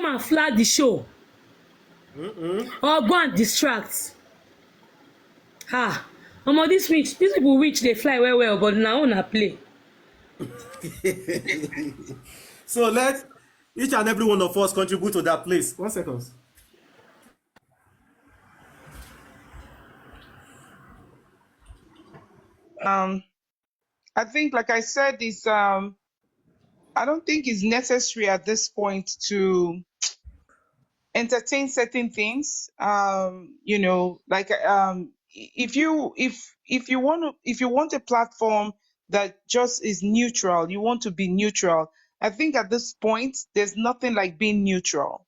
come and flag the show or go and distract. Omo, dis people reach dey fly well well, but na own na play. So let each and every one of us contribute to that place. 1 second. I think, like I said, is I don't think it's necessary at this point to entertain certain things. Like if you want a platform that just is neutral, you want to be neutral. I think at this point there's nothing like being neutral.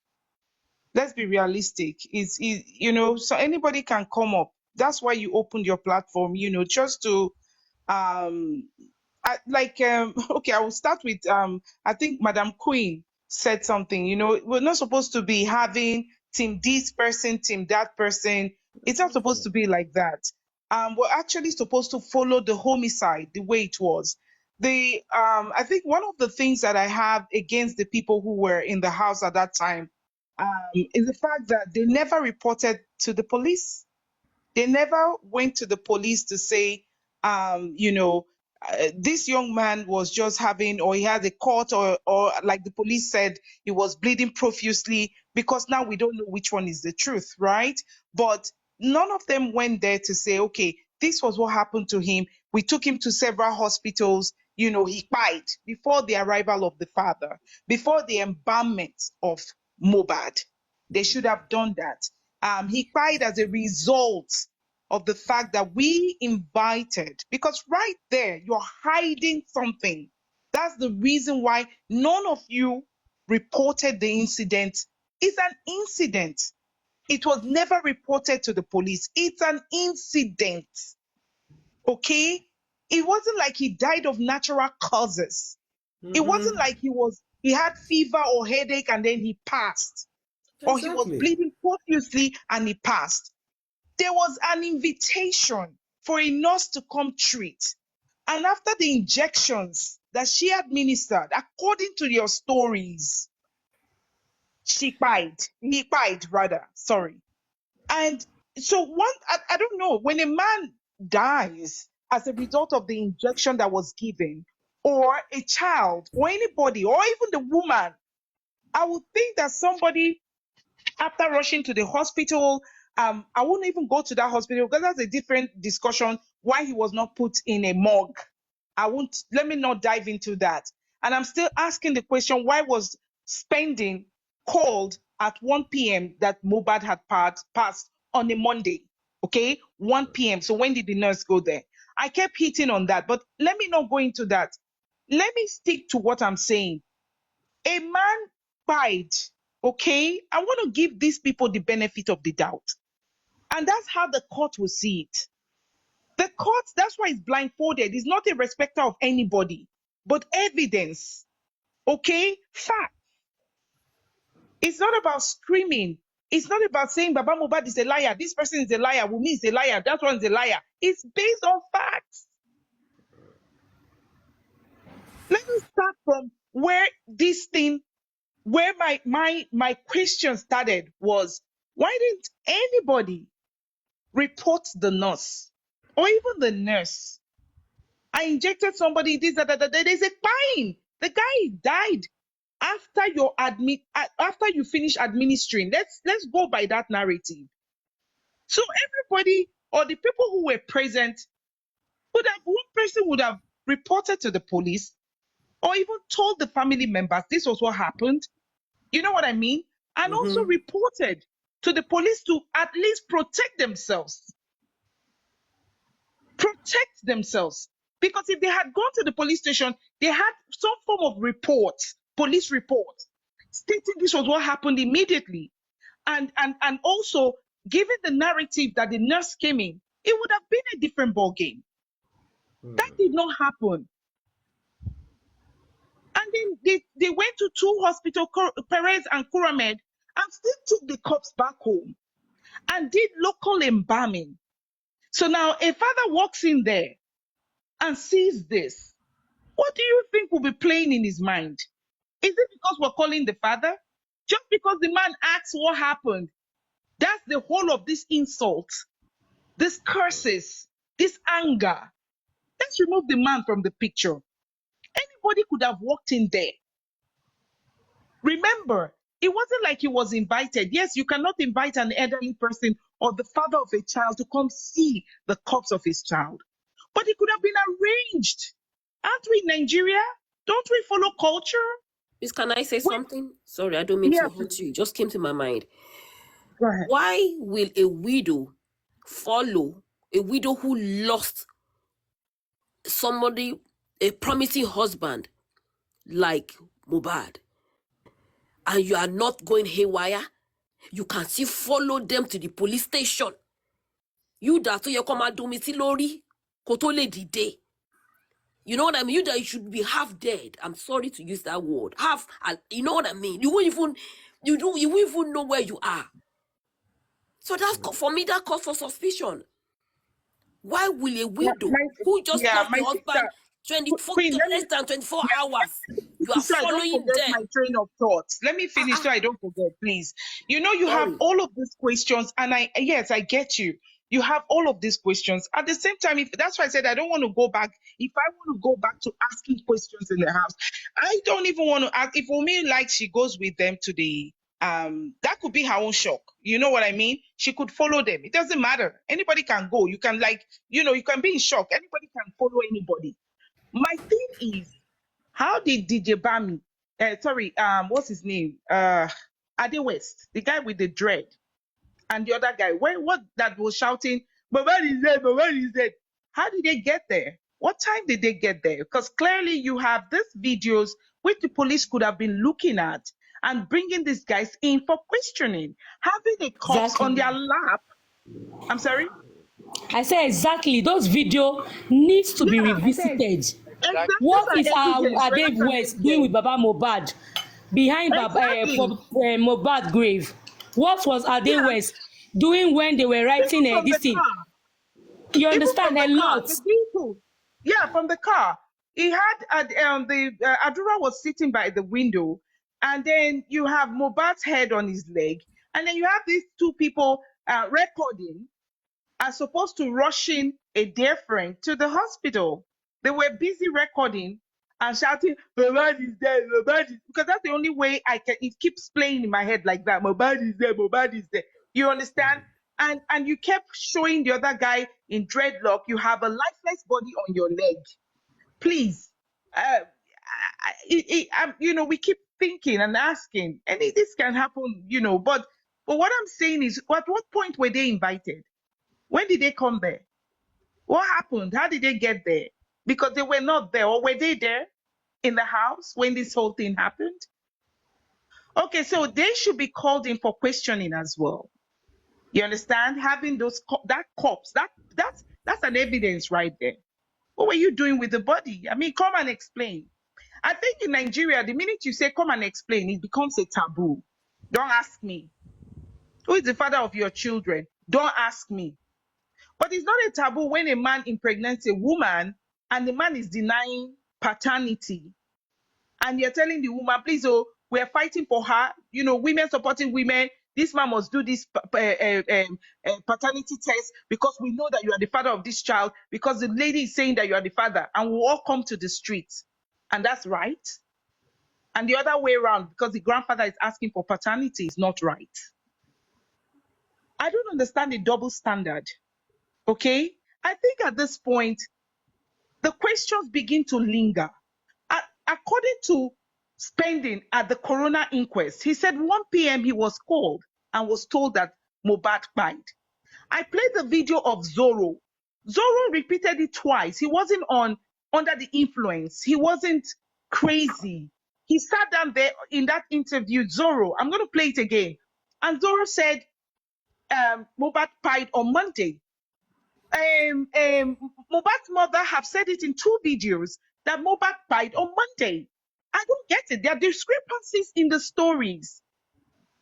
Let's be realistic. So anybody can come up. That's why you opened your platform, just to um okay, I will start with I think Madam Queen said something. We're not supposed to be having team this person, team that person. It's not supposed to be like that. We're actually supposed to follow the homicide the way it was. I think one of the things that I have against the people who were in the house at that time is the fact that they never reported to the police. They never went to the police to say, this young man was just having, or he had a cut, or like the police said, he was bleeding profusely, because now we don't know which one is the truth, right? But none of them went there to say, okay, this was what happened to him. We took him to several hospitals. He died before the arrival of the father, before the embalmment of Mohbad. They should have done that. He cried as a result of the fact that we invited, because right there, you're hiding something. That's the reason why none of you reported the incident. It's an incident. It was never reported to the police. It's an incident. Okay? It wasn't like he died of natural causes. It wasn't like he had fever or headache and then he passed. Or he was bleeding profusely and he passed. There was an invitation for a nurse to come treat. And after the injections that she administered, according to your stories, he died rather, sorry. And so I don't know, when a man dies as a result of the injection that was given, or a child, or anybody, or even the woman, I would think that somebody, after rushing to the hospital, I wouldn't even go to that hospital, because that's a different discussion why he was not put in a morgue. Let me not dive into that. And I'm still asking the question, why was spending called at 1 p.m. that Mohbad had passed on a Monday? Okay, 1 p.m. So when did the nurse go there? I kept hitting on that, but let me not go into that. Let me stick to what I'm saying. A man died. Okay, I want to give these people the benefit of the doubt. And that's how the court will see it. The court, that's why it's blindfolded. It's not a respecter of anybody, but evidence. Okay, fact. It's not about screaming. It's not about saying Baba Mohbad is a liar. This person is a liar. Wunmi is a liar. That one is a liar. It's based on facts. Let me start from where my question started was, why didn't anybody report the nurse or even the nurse? I injected somebody, this, that. There's a fine. The guy died after you finish administering. Let's go by that narrative. So everybody, or the people who were present, one person would have reported to the police, or even told the family members this was what happened. You know what I mean? And also reported to the police to at least protect themselves. Protect themselves. Because if they had gone to the police station, they had some form of report, police report, stating this was what happened immediately. And also, given the narrative that the nurse came in, it would have been a different ball game. That did not happen. And then they went to two hospitals, Perez and Kuramed, and still took the cops back home and did local embalming. So now a father walks in there and sees this. What do you think will be playing in his mind? Is it because we're calling the father? Just because the man asks what happened, that's the whole of this insult, this curses, this anger. Let's remove the man from the picture. Anybody could have walked in there. Remember, it wasn't like he was invited. Yes, you cannot invite an elderly person or the father of a child to come see the corpse of his child. But it could have been arranged. Aren't we in Nigeria? Don't we follow culture? Please, can I say something? Sorry, I don't mean to hurt you. It just came to my mind. Go ahead. Why will a widow follow a widow who lost somebody, a promising husband like Mohbad, and you are not going haywire? You can still follow them to the police station. You that you come at domicilori, kotole dide. You know what I mean? You that you should be half dead. I'm sorry to use that word. Half, you know what I mean? You won't even know where you are. So that's for me, that cause for suspicion. Why will a widow who just lost the husband 24 less than 24 hours, you are following them? My train of thought. Let me finish so I don't forget, please. You know, you have all of these questions, and I get you. You have all of these questions. At the same time, that's why I said I don't want to go back. If I want to go back to asking questions in the house, I don't even want to ask. If Wunmi likes, she goes with them to the that could be her own shock. You know what I mean? She could follow them. It doesn't matter. Anybody can go. You can you can be in shock. Anybody can follow anybody. My thing is, how did DJ Bami, what's his name? Ade West, the guy with the dread, and the other guy, what that was shouting, Mohbad is dead, Mohbad is dead. How did they get there? What time did they get there? Because clearly you have these videos which the police could have been looking at and bringing these guys in for questioning, having the cops on their lap. I'm sorry? I say exactly. Those video needs to be revisited. Exactly. What is Ade West doing with Baba Mohbad behind Mohbad grave? What was Ade West doing when they were writing this thing? You understand a lot. From the car. He had Adura was sitting by the window, and then you have Mohbad's head on his leg, and then you have these two people recording, as opposed to rushing a dear friend to the hospital. They were busy recording and shouting, Mohbad is dead, Mohbad is, because that's the only way it keeps playing in my head like that. Mohbad is dead, Mohbad is dead. You understand? And you kept showing the other guy in dreadlock. You have a lifeless body on your leg. Please, we keep thinking and asking, and this can happen, but what I'm saying is, at what point were they invited? When did they come there? What happened? How did they get there? Because they were not there, or were they there in the house when this whole thing happened? Okay, so they should be called in for questioning as well. You understand? Having that corpse, that's an evidence right there. What were you doing with the body? I mean, come and explain. I think in Nigeria, the minute you say come and explain, it becomes a taboo. Don't ask me. Who is the father of your children? Don't ask me. But it's not a taboo when a man impregnates a woman and the man is denying paternity. And you're telling the woman, please, we're fighting for her. Women supporting women. This man must do this paternity test because we know that you are the father of this child, because the lady is saying that you are the father, and we'll all come to the streets. And that's right. And the other way around, because the grandfather is asking for paternity, is not right. I don't understand the double standard. Okay? I think at this point, the questions begin to linger. According to Spending at the coroner inquest, he said 1 p.m. he was called and was told that Mohbad died. I played the video of Zorro. Zorro repeated it twice. He wasn't under the influence. He wasn't crazy. He sat down there in that interview, Zorro. I'm going to play it again. And Zorro said Mohbad died on Monday. Mohbad's mother have said it in 2 videos that Mohbad died on Monday. I don't get it. There are discrepancies in the stories.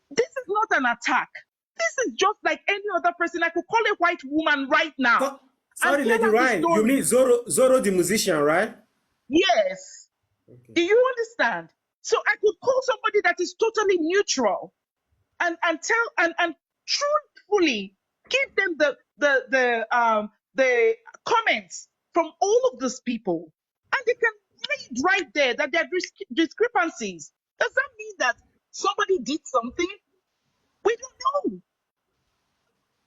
This is not an attack. This is just like any other person. I could call a white woman right now. Sorry, Lady Ryan. You mean Zorro the musician, right? Yes. Okay. Do you understand? So I could call somebody that is totally neutral and tell and truthfully give them the comments from all of these people, and they can read right there that there are discrepancies. Does that mean that somebody did something? We don't know.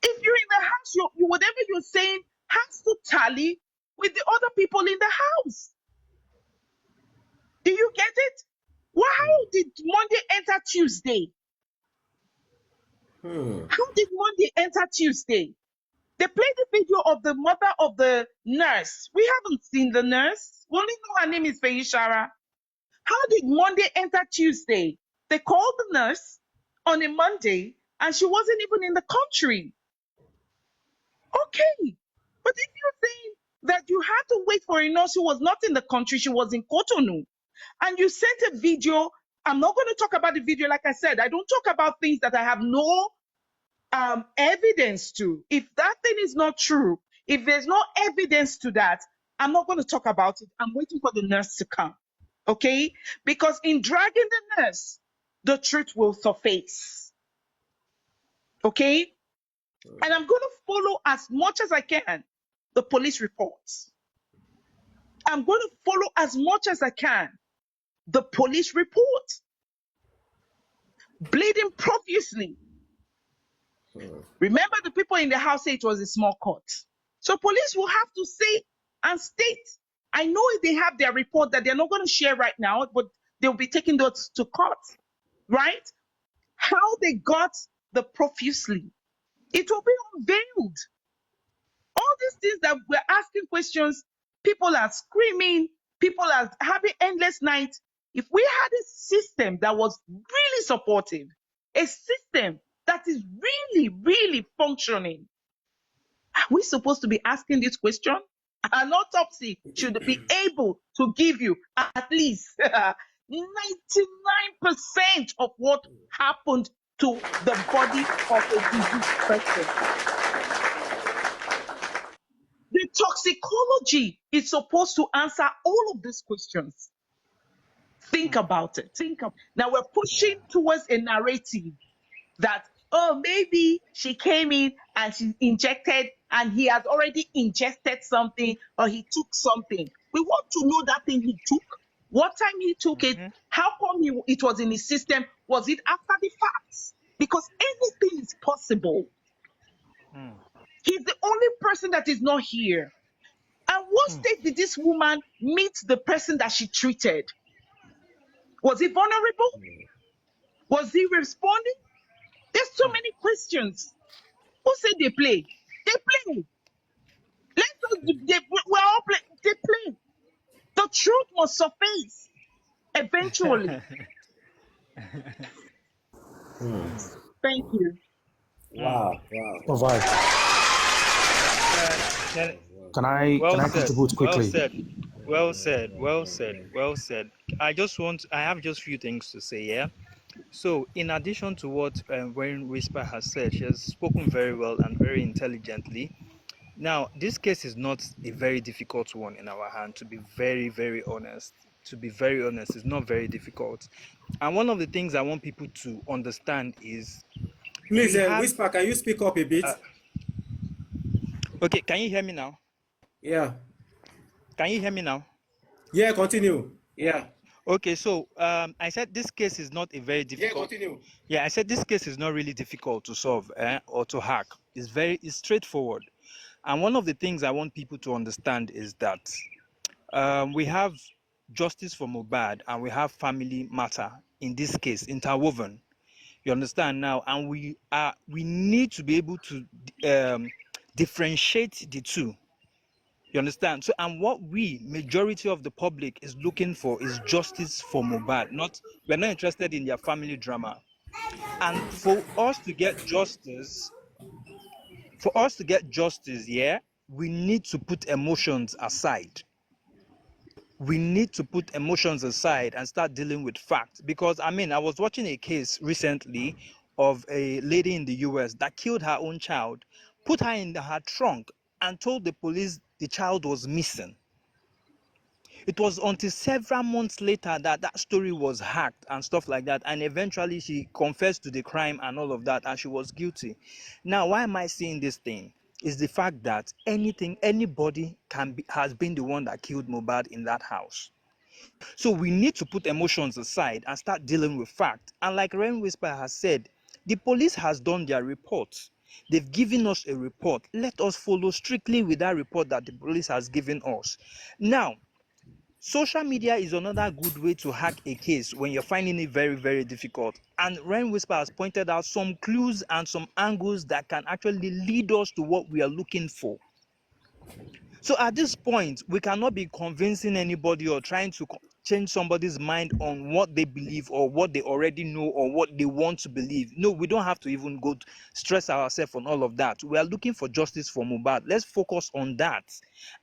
If you're in the house, whatever you're saying has to tally with the other people in the house. Do you get it? How did Monday enter Tuesday? How did Monday enter Tuesday? They played the video of the mother of the nurse. We haven't seen the nurse. We only know her name is Feyishara. How did Monday enter Tuesday? They called the nurse on a Monday and she wasn't even in the country. Okay. But if you're saying that you had to wait for a nurse who was not in the country, she was in Cotonou, and you sent a video, I'm not going to talk about the video. Like I said, I don't talk about things that I have no evidence to. If that thing is not true, if there's no evidence to that, I'm not going to talk about it. I'm waiting for the nurse to come. Okay? Because in dragging the nurse, the truth will surface. Okay? And I'm going to follow as much as I can the police reports. I'm going to follow as much as I can the police report. Bleeding profusely. Remember, the people in the house say it was a small court. So police will have to say and state. I know they have their report that they're not going to share right now, but they'll be taking those to court, right? How they got the profusely. It will be unveiled. All these things that we're asking questions, people are screaming, people are having endless nights. If we had a system that was really supportive, a system that is really, really functioning, are we supposed to be asking this question? An autopsy should be able to give you at least 99% of what happened to the body of a diseased person. The toxicology is supposed to answer all of these questions. Think about it. Now we're pushing towards a narrative that, oh, maybe she came in and she injected and he has already ingested something or he took something. We want to know that thing he took, what time he took it, how come it was in his system, was it after the fact? Because anything is possible. He's the only person that is not here. And what state did this woman meet the person that she treated? Was he vulnerable? Was he responding? There's so many questions. Who said they play? They play. We're all playing. They play. The truth must surface eventually. Thank you. Wow. Provide. Can I contribute quickly? Well said. I have just few things to say, yeah? So, in addition to what Wayne Whisper has said, she has spoken very well and very intelligently. Now, this case is not a very difficult one in our hand, to be very, very honest. It's not very difficult. And one of the things I want people to understand is... Please, Whisper, can you speak up a bit? Okay, can you hear me now? Yeah. Can you hear me now? Yeah, continue. Yeah. Okay, so I said this case is not a very difficult... Yeah, continue. Yeah, I said this case is not really difficult to solve or to hack. It's straightforward. And one of the things I want people to understand is that we have justice for Mohbad and we have family matter, in this case, interwoven. You understand now? And we need to be able to differentiate the two. You understand? So, and what majority of the public is looking for is justice for Mohbad. We're not interested in their family drama. And for us to get justice, yeah, we need to put emotions aside. We need to put emotions aside and start dealing with facts. Because, I was watching a case recently of a lady in the US that killed her own child, put her in her trunk, and told the police the child was missing. It was until several months later that that story was hacked and stuff like that, and eventually she confessed to the crime and all of that, and she was guilty. Now, why am I saying this thing? Is the fact that anybody has been the one that killed Mohbad in that house. So we need to put emotions aside and start dealing with fact. And like Rain Whisper has said, the police has done their report. They've given us a report. Let us follow strictly with that report that the police has given us. Now, social media is another good way to hack a case when you're finding it very, very difficult. And Rain Whisper has pointed out some clues and some angles that can actually lead us to what we are looking for. So at this point, we cannot be convincing anybody or trying to change somebody's mind on what they believe or what they already know or what they want to believe. No, we don't have to even go stress ourselves on all of that. We are looking for justice for Mohbad. Let's focus on that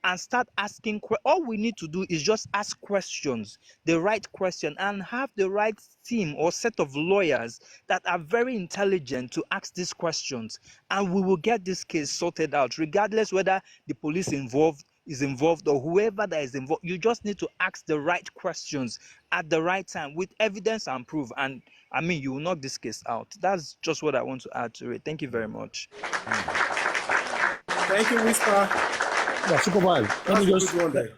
and start asking. All we need to do is just ask questions, the right question, and have the right team or set of lawyers that are very intelligent to ask these questions, and we will get this case sorted out, regardless whether the police is involved or whoever that is involved. You just need to ask the right questions at the right time with evidence and proof, and I mean, you will knock this case out. That's just what I want to add to it. Thank you very much. Thank you, Whisper. Yeah, super vibe.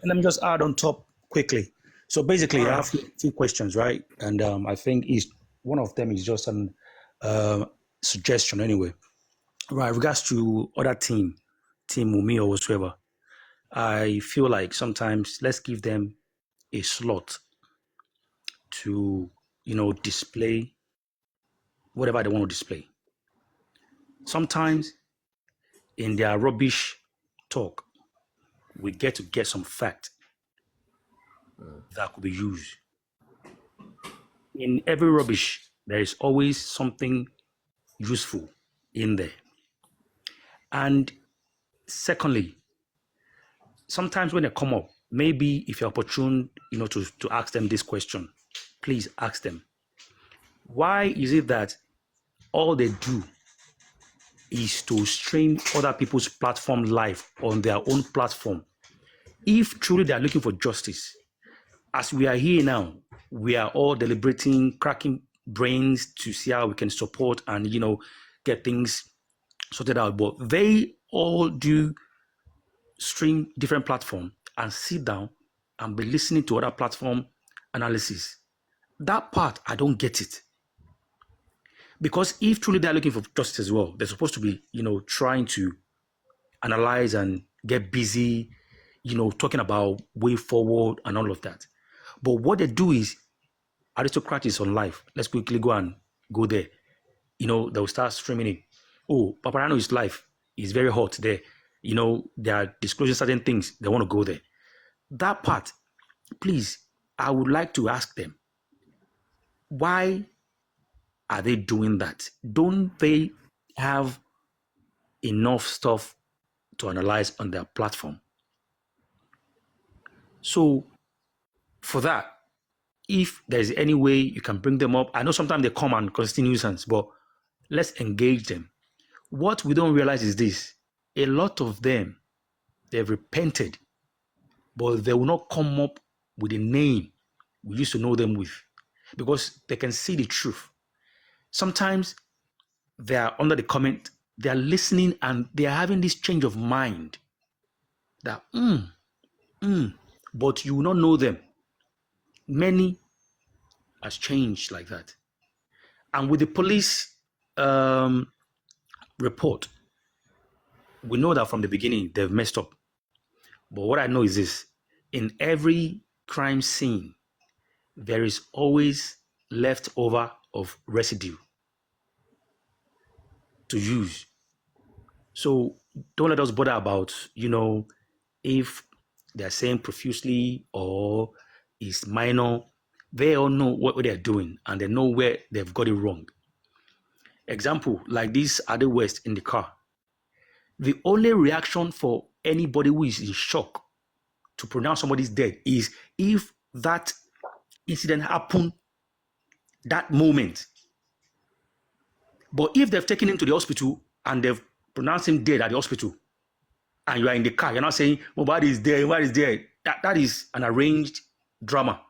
Let me just add on top quickly. So basically, I have a few questions, right? And I think one of them is just an suggestion anyway. Right, regards to other team Wumi or whatsoever, I feel like sometimes let's give them a slot to, display whatever they want to display. Sometimes in their rubbish talk, we get to get some fact that could be used. In every rubbish, there is always something useful in there. And secondly, sometimes when they come up, maybe if you're opportune, to ask them this question, please ask them, why is it that all they do is to stream other people's platform live on their own platform? If truly they are looking for justice, as we are here now, we are all deliberating, cracking brains to see how we can support and, get things sorted out. But they all do stream different platform and sit down and be listening to other platform analysis. That part, I don't get it. Because if truly they're looking for justice as well, they're supposed to be, trying to analyze and get busy, talking about way forward and all of that. But what they do is, Aristocrat is on live. Let's quickly go there. They'll start streaming it. Oh, Paparano is live. It's very hot there. They are disclosing certain things. They want to go there. That part, please, I would like to ask them, why are they doing that? Don't they have enough stuff to analyze on their platform? So for that, if there's any way you can bring them up, I know sometimes they come and cause nuisance, but let's engage them. What we don't realize is this: a lot of them, they've repented, but they will not come up with a name we used to know them with, because they can see the truth. Sometimes they are under the comment, they are listening, and they are having this change of mind that, but you will not know them. Many has changed like that. And with the police report, we know that from the beginning they've messed up. But what I know is this: in every crime scene, there is always leftover of residue to use. So don't let us bother about, if they're saying profusely or is minor. They all know what they're doing and they know where they've got it wrong. Example, like this Ade West in the car. The only reaction for anybody who is in shock to pronounce somebody's dead is if that incident happened that moment. But if they've taken him to the hospital and they've pronounced him dead at the hospital, and you are in the car, you're not saying, Mohbad is dead, Mohbad is dead. that is an arranged drama.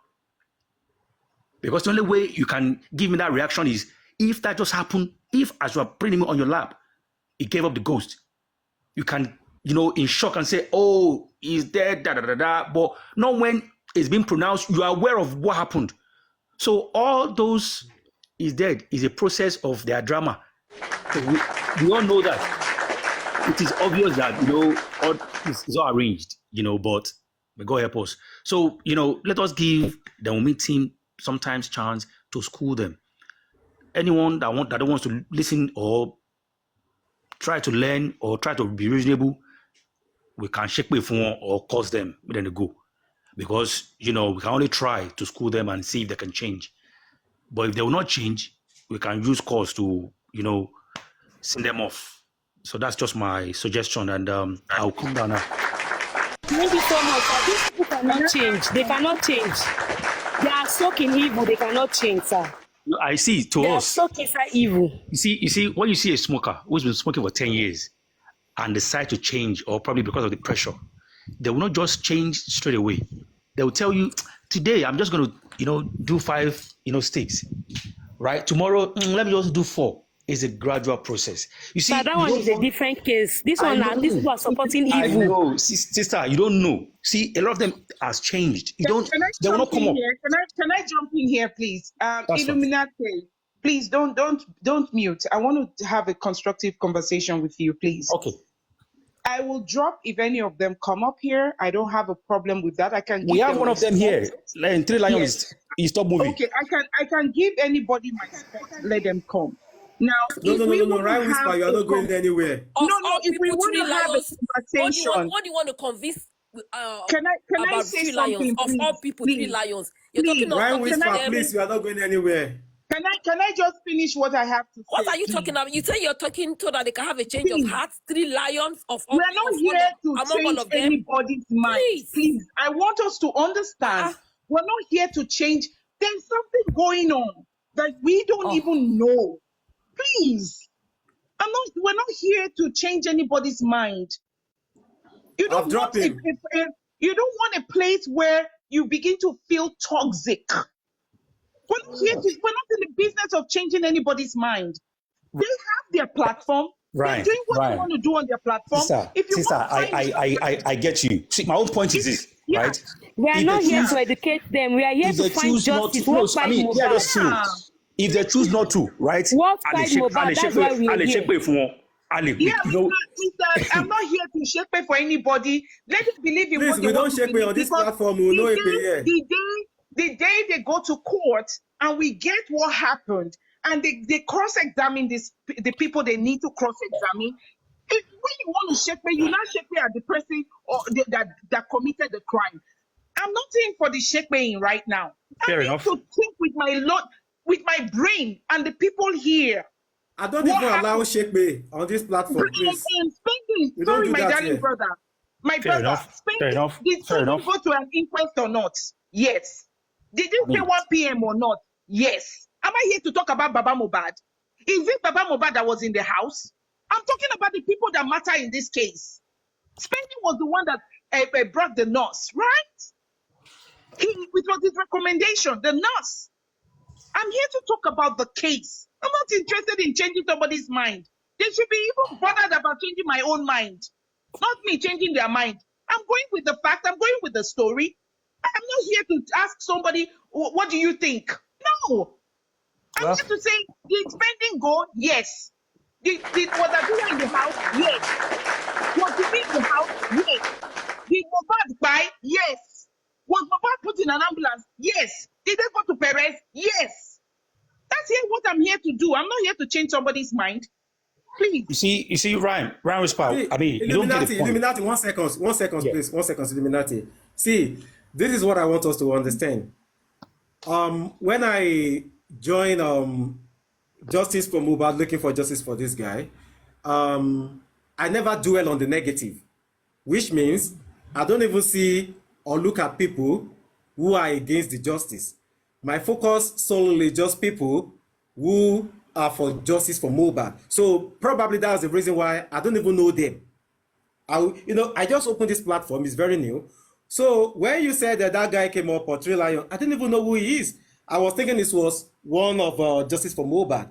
Because the only way you can give me that reaction is if that just happened, if as you are putting him on your lap, he gave up the ghost. You can, in shock and say, oh, he's dead, da da da da. But not when it's been pronounced, you are aware of what happened. So all those is dead is a process of their drama. So we all know that. It is obvious that, all is all arranged, but may God help us. So, let us give the Wunmi team sometimes chance to school them. Anyone that wants to listen or try to learn or try to be reasonable, we can shake with them or curse them, then they go. Because, we can only try to school them and see if they can change. But if they will not change, we can use cause to, send them off. So that's just my suggestion, and I'll come down now. Thank you so much. These people cannot change. They cannot change. They are stuck in evil. They cannot change, sir. I see, to They are us. stuck inside evil. You see, when you see a smoker who's been smoking for 10 years and decide to change, or probably because of the pressure, they will not just change straight away. They will tell you, today I'm just going to, do 5, sticks, right? Tomorrow, let me just do 4. It's a gradual process. You see, But that one is a different case. This one, these people are supporting evil. I know, sister, you don't know. See, a lot of them has changed. They will not come up. Can I jump in here, please? That's Illuminati, please don't mute. I want to have a constructive conversation with you, please. Okay. I will drop if any of them come up here. I don't have a problem with that. I can. We have one of them here. responses. 3 Lions. He stopped moving. Okay, I can give anybody my spot. Let them come. Now, No, if we want to Ryan Whisper, have you are a not going anywhere. No, All if we people, want 3 to have a lions. conversation, What do you want to convince can I about say 3 something, lions? please? Of all people, 3 Please. lions. You're Please. talking of Ryan convincing Whisper, them. please, you are not going anywhere. Can I just finish what I have to say? What are you please? talking about? You say you're talking so that they can have a change Please. of heart. 3 lions of all We are not people, here to among all change of them. anybody's mind. Please. I want us to understand. We're not here to change. There's something going on that we don't even know. Please. We're not here to change anybody's mind. You don't dropped want him. you don't want a place where you begin to feel toxic. We're not in the business of changing anybody's mind. They have their platform. Right, They're doing what right. they want to do on their platform. Sister, I get you. See, my own point is this, Yeah. right? We are If not they here choose- to educate them. We are here if to they find choose not justice. to, no, What I mean, yeah, that's true. Mohbad? If they choose not to, right? What and they fight shake- Mohbad? and they That's shake- why we are and they here. shake way for one, and they- Yeah, you know, Mr. I'm not here to shake pay for anybody. Let them believe in Please, what they we don't want to shake pay believe, on this because platform. We know it pay, yeah. the day they go to court and we get what happened, and they cross-examine the people they need to cross-examine. When you want to shake pay, you not shake pay at the person or that committed the crime. I'm not saying for the shake paying right now. Fair I enough. need to think with my brain and the people here. I don't What even allow happened? shake pay on this platform, please. Spending, We don't sorry, do my that darling here. brother. My Fair brother, enough. Spending, Fair enough. did Fair Spending enough. go to an inquest or not? Yes. Did you I say mean- 1 p.m. or not? Yes. Am I here to talk about Baba Mohbad? Is it Baba Mohbad that was in the house? I'm talking about the people that matter in this case. Spending was the one that brought the nurse, right? It was his recommendation, the nurse. I'm here to talk about the case. I'm not interested in changing somebody's mind. They should be even bothered about changing my own mind, not me changing their mind. I'm going with the fact, I'm going with the story. I'm not here to ask somebody, what do you think? No. I'm Well- here to say, did Spending go? Yes. Was Abdullah in the house? Yes. Was he in the house? Yes. Did Mohbad buy? Yes. Was Mohbad put in an ambulance? Yes. Did they go to Perez? Yes. That's what I'm here to do. I'm not here to change somebody's mind. Please. You see, Ryan Whisper, I mean, you don't get the point. Illuminati, 1 second, Yeah. please. 1 second, Illuminati. See, this is what I want us to understand. When I joined Justice for Mohbad, looking for justice for this guy, I never dwell on the negative, which means I don't even see or look at people who are against the justice. My focus solely just people who are for justice for Mohbad. So probably that's the reason why I don't even know them. I just opened this platform, it's very new, So when you said that that guy came up or Three Lion, I didn't even know who he is. I was thinking this was one of Justice for Mohbad.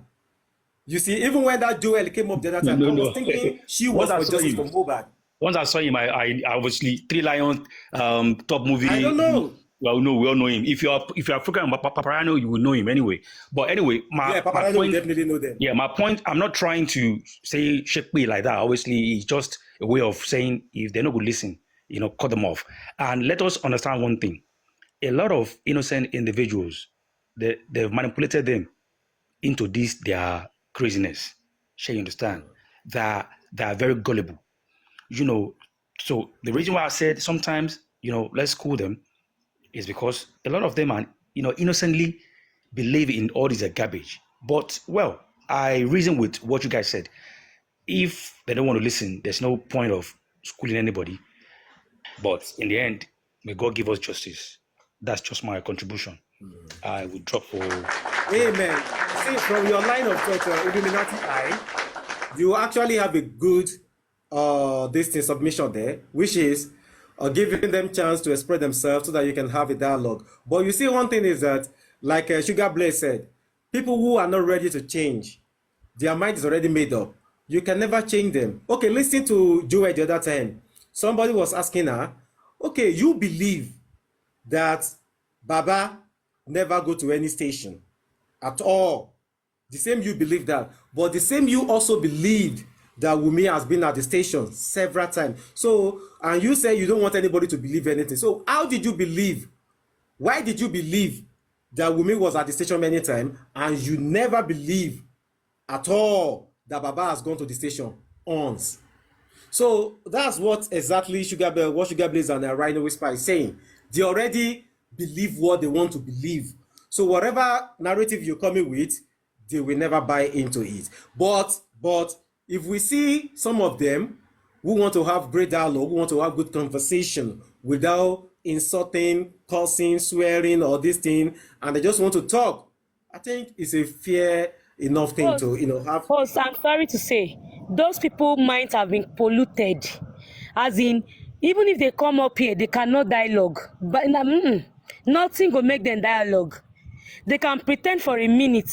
You see, even when that Joel came up the other time, No, I was no. thinking she Once was I for saw Justice for him, Mohbad. once I saw him, I obviously Three Lion top movie. I don't know. Well, no, we all know him. If you're African Paparano, you will know him anyway. But anyway, Yeah, my Paparano will point. definitely know them. Yeah, my point. I'm not trying to say Shakespeare like that. Obviously, it's just a way of saying if they're not going to listen, cut them off. And let us understand one thing: a lot of innocent individuals, they've manipulated them into this their craziness. Shall you understand? That they are very gullible. So the reason why I said sometimes, let's school them is because a lot of them are, innocently believe in all this garbage. But, well, I reason with what you guys said. If they don't want to listen, there's no point of schooling anybody. But in the end, may God give us justice. That's just my contribution. I would drop for. Amen. See, from your line of thought, Illuminati eye, you actually have a good submission there, which is giving them chance to express themselves so that you can have a dialogue. But you see, one thing is that, like Sugar Blaze said, people who are not ready to change, their mind is already made up. You can never change them. Okay, listen to Joy the other time. Somebody was asking her, okay, you believe that Baba never go to any station at all. The same you believe that, but the same you also believed that Wumi has been at the station several times. So, and you say you don't want anybody to believe anything. So how did you believe? Why did you believe that Wumi was at the station many times and you never believe at all that Baba has gone to the station once? So that's what exactly Sugar Blaze and Rhino Whisper is saying. They already believe what they want to believe. So whatever narrative you're coming with, they will never buy into it. But if we see some of them who want to have great dialogue, who want to have good conversation without insulting, cursing, swearing, or this thing, and they just want to talk, I think it's a fair enough thing to have. I'm sorry to say, those people might have been polluted. As in, even if they come up here, they cannot dialogue. But nothing will make them dialogue. They can pretend for a minute,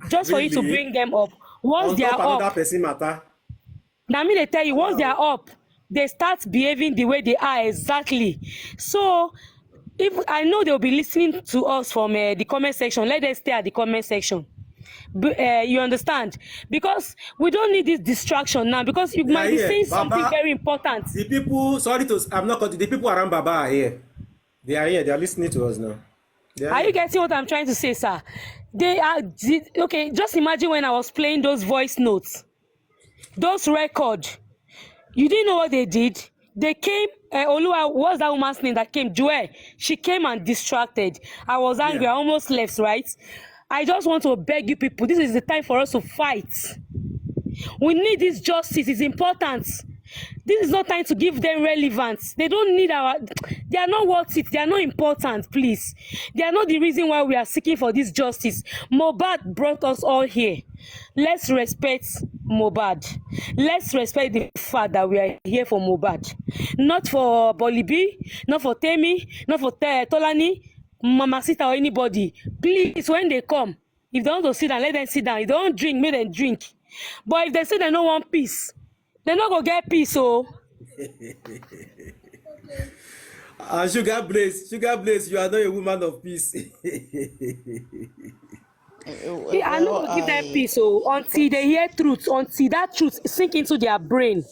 just for you to Really? bring them up. Once On they top are another up, person matter. now me they tell you, once they are up, they start behaving the way they are exactly. So, if I know they'll be listening to us from the comment section, let them stay at the comment section. You understand? Because we don't need this distraction now, because you might be saying something very important. The people, the people around Baba are here. They are here. They are listening to us now. Are you getting what I'm trying to say, sir? They are okay. Just imagine when I was playing those voice notes, those records. You didn't know what they did. They came. Olua, what's that woman's name that came? Joy. She came and distracted. I was angry. Yeah. I almost left. Right. I just want to beg you people. This is the time for us to fight. We need this justice. It's important. This is not time to give them relevance. They don't need they are not worth it. They are not important, please. They are not the reason why we are seeking for this justice. Mohbad brought us all here. Let's respect Mohbad. Let's respect the fact that we are here for Mohbad. Not for Bolibi, not for Temi, not for Tolani, Mama Sita, or anybody. Please, when they come, if they want to sit down, let them sit down. If they don't drink, make them drink. But if they say they don't want peace, they're not going to get peace, oh. Sugar Blaze, you are not a woman of peace. I know to give them peace, oh, until they hear truth, until that truth sink into their brain.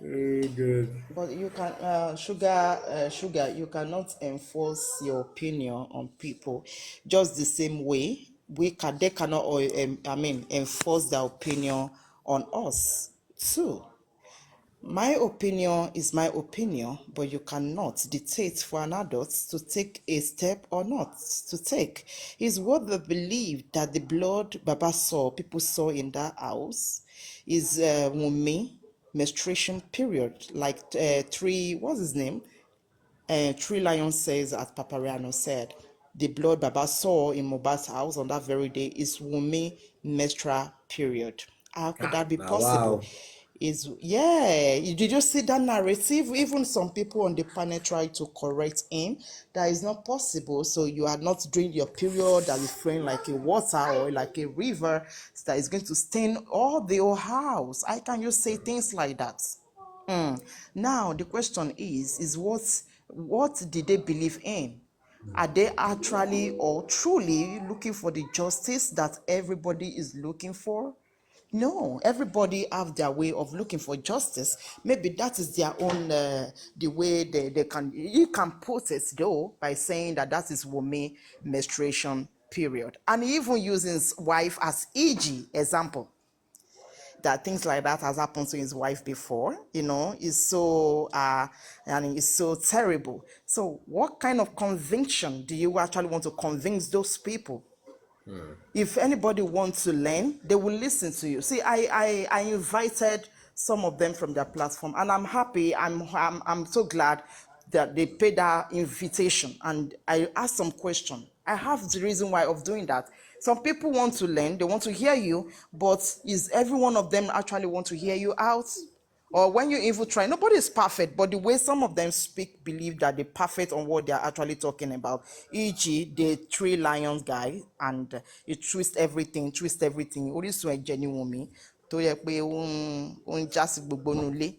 Good. But you can, sugar, you cannot enforce your opinion on people just the same way they cannot, enforce their opinion on us too. My opinion is my opinion, but you cannot dictate for an adult to take a step or not to take. It's what they believe that the blood Baba saw, people saw in that house, is Wunmi menstruation period, like Three Lion says, as Papariano said, the blood Baba saw in Mohbad's house on that very day is Wunmi menstrual period. How could that be possible? Wow. is, yeah, did you see that narrative? Even some people on the panel try to correct him that is not possible. So you are not doing your period that is flowing like a water or like a river that is going to stain all the whole house. How can you say things like that? Now the question is what did they believe in? Are they actually or truly looking for the justice that everybody is looking for? No, everybody have their way of looking for justice. Maybe that is their own, the way they can, you can put it though, by saying that is Wunmi menstruation period. And even using his wife as e.g. example, that things like that has happened to his wife before, is so, and it's so terrible. So what kind of conviction do you actually want to convince those people? If anybody wants to learn, they will listen to you. See, I invited some of them from their platform, and I'm happy. I'm so glad that they paid that invitation, and I asked some question. I have the reason why of doing that. Some people want to learn, they want to hear you, but is every one of them actually want to hear you out? Or when you even try, nobody is perfect, but the way some of them speak, believe that they're perfect on what they're actually talking about. E.g., the Three Lions guy, and you twist everything. Only so a genuine me. To ye pe un just gbogbo nule.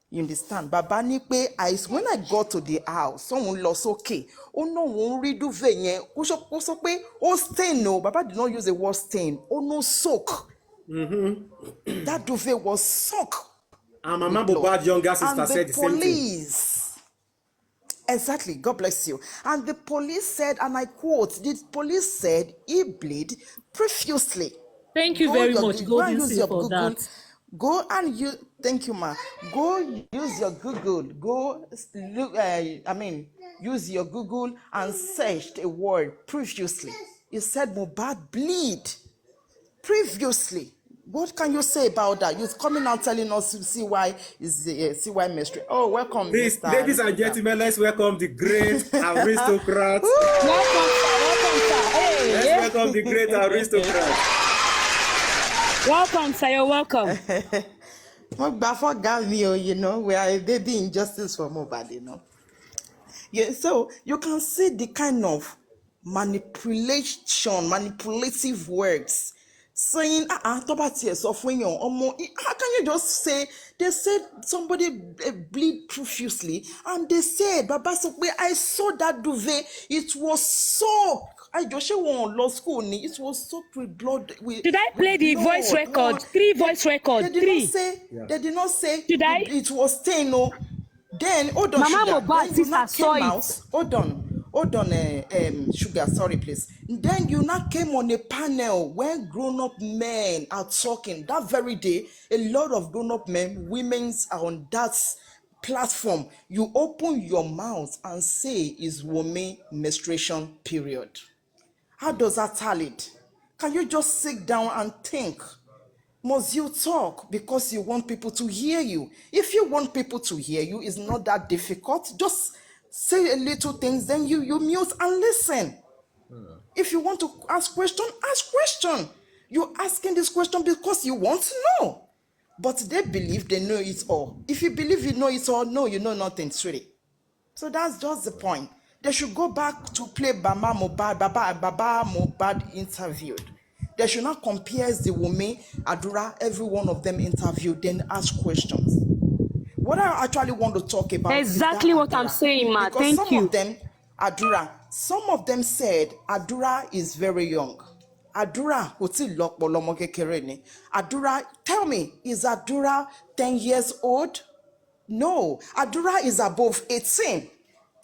You understand? Baba ni pe when I got to the house, someone lost okay. Oh no, won rí duvet yẹn. Ó sọ pé ó stain no. Baba did not use the word stain. Oh no, soak. That duvet was soaked. And Mama Mohbad's younger sister said the same thing. Police, exactly, God bless you. And the police said, and I quote, the police said he bleed profusely. Thank you very much, Golden Seal, for that. Go and use, thank you, ma. Go use your Google. Go look, use your Google and search the word profusely. It said Mohbad bleed previously. What can you say about that? You're coming out telling us to see why mystery. Oh, welcome, please, Mr. ladies and gentlemen, let's welcome the great aristocrat. Let's welcome the great aristocrat. Welcome, sir. You're welcome. We are a baby injustice for Mohbad, Yeah, so you can see the kind of manipulative words saying, how can you just say, they said somebody bleed profusely, and they said, Baba Sokwe, I saw that duvet, it was soaked. I just want law school, it was soaked with blood. Did I play the voice record? Voice record. They did not say Did I? It was stained, no. Then, hold on, Mama Mohbad sister saw it. Hold on, Sugar, sorry, please. Then you now came on a panel when grown-up men are talking. That very day, a lot of grown-up men, women are on that platform. You open your mouth and say it's Wunmi menstruation period. How does that tally? Can you just sit down and think? Must you talk because you want people to hear you? If you want people to hear you, it's not that difficult. Just say a little things, then you mute and listen. If you want to ask question, ask question. You're asking this question because you want to know. But they believe they know it all. If you believe you know it all, no, you know nothing, sweetie. So that's just the point. They should go back to play Baba Mohbad interviewed. They should not compare the Wunmi, Adura, every one of them interviewed, then ask questions. What I actually want to talk about exactly is what Adura, I'm saying, ma. because Thank you. Some of them said Adura is very young. Adura, Adura, tell me, is Adura 10 years old? No, Adura is above 18.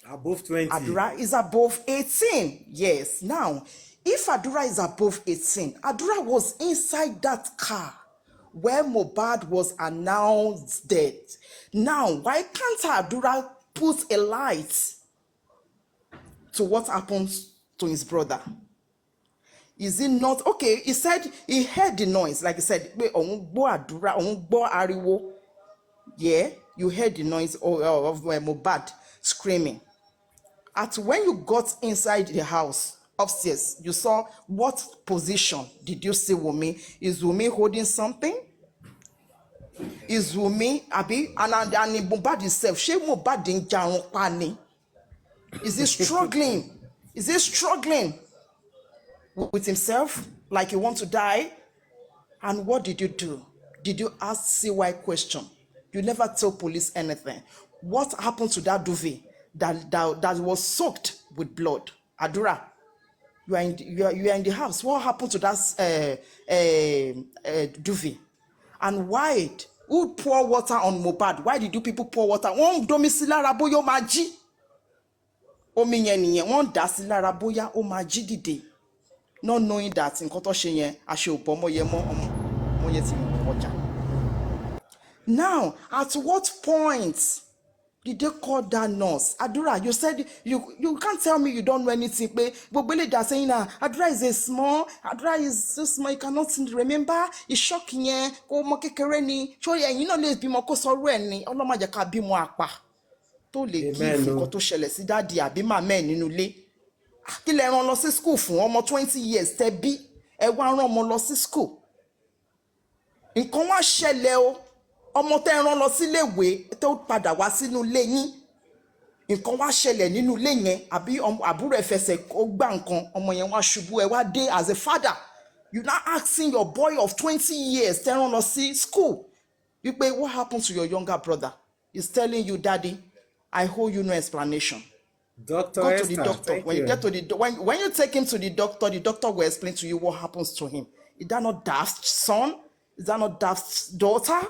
Above 20. Adura is above 18. Yes. Now, if Adura is above 18, Adura was inside that car where Mohbad was announced dead. Now, why can't Adura put a light to what happens to his brother? Is it not okay? He said he heard the noise, like he said, yeah, you heard the noise of Mohbad screaming. When you got inside the house upstairs, you saw what position did you see Wunmi? Is Wunmi holding something? Is Wunmi abi and Mohbad himself? Ṣé Mohbad ń jarun pa ni? Is he struggling? Is he struggling with himself like he wants to die? And what did you do? Did you ask CY question? You never tell police anything. What happened to that duvet that was soaked with blood? Adura, you are in the house. What happened to that duvet? And why? Who pour water on Mohbad? Why did you people pour water? One domiciliary boyo maji. Omi yẹn nìyẹn, wọ́n dà sí lára bóyá ó máa jí dìde. Not knowing that nǹkan tó ṣe yẹn, àṣẹ ò bọ́ ọmọ yẹn mọ́ ọmọ yẹn ti mú ọjà. Now, at what point did they call that nurse? Adura, you said you can't tell me you don't know anything. But Bobele that saying Adura is a small, Adura is so small, you cannot remember. It's shocking, yeah. Ko mo kékeré ni. Show you know let's be more sọ̀rọ̀ ẹ̀ ni. Ọlọ́mọ jẹ́ ká bímọ àpá. Tó lè give nǹkan tó ṣẹlẹ̀ sí dáàdi àbí màmá ẹ̀ nínú ilé. Kí lẹ rán lọ sí school fún ọmọ 20 years tẹ́ bí ẹ wá rán ọmọ lọ sí school. Nǹkan wá ṣẹlẹ̀ o. Ọmọ tẹ́ rán lọ sílé ìwé tó padà wá sínú ilé yín. Nǹkan wá ṣẹlẹ̀ nínú ilé yẹn àbí àbúrò ẹ̀ fẹsẹ̀ ó gbá nǹkan ọmọ yẹn wá ṣubú ẹ wá dé as a father. You now asking your boy of 20 years tẹ́ rán lọ sí school. Wípé what happened to your younger brother? He's telling you, Daddy, I owe you no explanation. Dr. Go Esther, to the doctor. When you get to the when you take him to the doctor will explain to you what happens to him. Is that not daft son? Is that not daft daughter?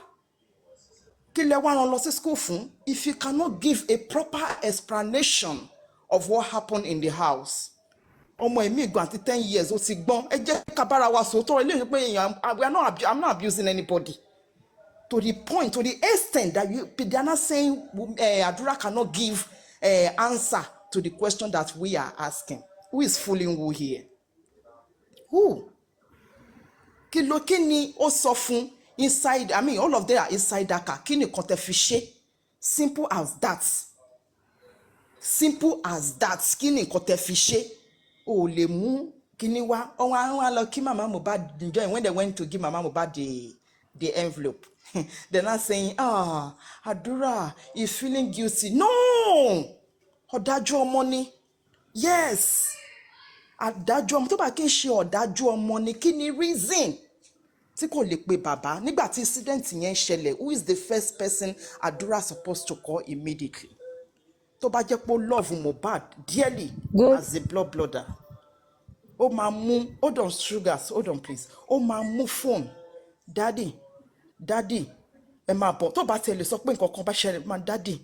Kí lẹ wá rán lọ sí school fún? If you cannot give a proper explanation of what happened in the house. Ọmọ ẹ̀mí ìgbà àti 10 years ó ti gbọ́n. Ẹ jẹ́ ká bára wa sòótọ́ ilé ìwé pé I'm not abusing anybody. To the point, to the extent that they are not saying Adura cannot give answer to the question that we are asking. Who is fooling who here? Who? Kí ni ó sọ fún inside, I mean, all of them are inside that car. Kí ni kan tẹ́ fi ṣe? Simple as that. Simple as that. Kí ni kan tẹ́ fi ṣe? O lè mú kíní wá. Wọ́n lọ kí Mama Mohbad enjoy when they went to give Mama Mohbad the envelope. They're not saying, Adura is feeling guilty. No! Ọ̀dájú ọmọ ni. Yes. Ọ̀dájú ọmọ tó bá kí n ṣe ọ̀dájú ọmọ ni kí ni reason tí kò lè pe bàbá nígbà tí incident yẹn ṣẹlẹ̀. Who is the first person Adura supposed to call immediately? Tó bá jẹ́ pé ó love Mohbad dearly as a blood brother. Ó máa mú, hold on sugars, hold on please. Ó máa mú phone. Daddy, ẹ máa bọ̀ tó bá tẹ̀lé sọ pé nǹkan kan bá ṣẹlẹ̀ máa daddy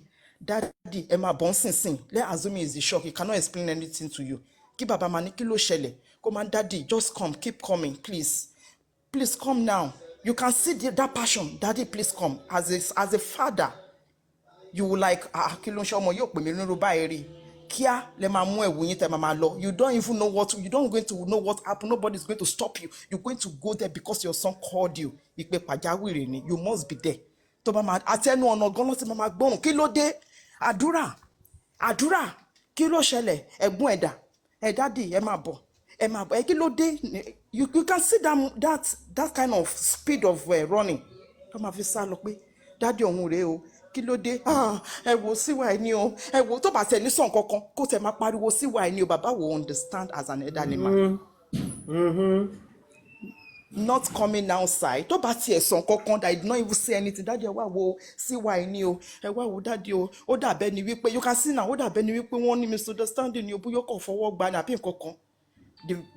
ẹ máa bọ̀ nísinsìnyí. Let's assume he is the shock, he cannot explain anything to you. Kí bàbá máa ní kí ló ṣẹlẹ̀ kó máa daddy just come, keep coming please come now. You can see that passion. Daddy please come. As a father you will like kí ló ń ṣe ọmọ yóò pè mí nínú báyìí rí kíá lẹ máa mú ẹ̀wù yín tẹ́ máa lọ. You don't even know you don't going to know what happened. Nobody is going to stop you. You're going to go there because your son called you. Ìpè pàjáwìrì ni. You must be there. Tó bá máa àtẹnu ọ̀nà gan ló ti máa gbóhùn. Kí ló dé? Àdúrà kí ló ṣẹlẹ̀? Ẹ̀gbọ́n ẹ̀dà Daddy ẹ máa bọ̀ kí ló dé? You can see that kind of speed of running. Tó máa fi sá lọ pé Daddy ọ̀hún rèé o. Kí ló dé? Ẹ wò síwà ẹni o. Ẹ wò tó bá tẹ̀ ní sàn kankan kó tẹ̀ máa pariwo síwà ẹni o. Bàbá will understand as an elderly man. Not coming outside. Tó bá tiẹ̀ sàn kankan that did not even say anything. Daddy ẹ wá wo síwà ẹni o. Ẹ wá wo Daddy o. Ó dàbẹ́ ni wípé you can see now. Ó dàbẹ́ ni wípé wọ́n ní misunderstanding ni o. Bóyá kò fọwọ́ gbà ní àbí nǹkan kan.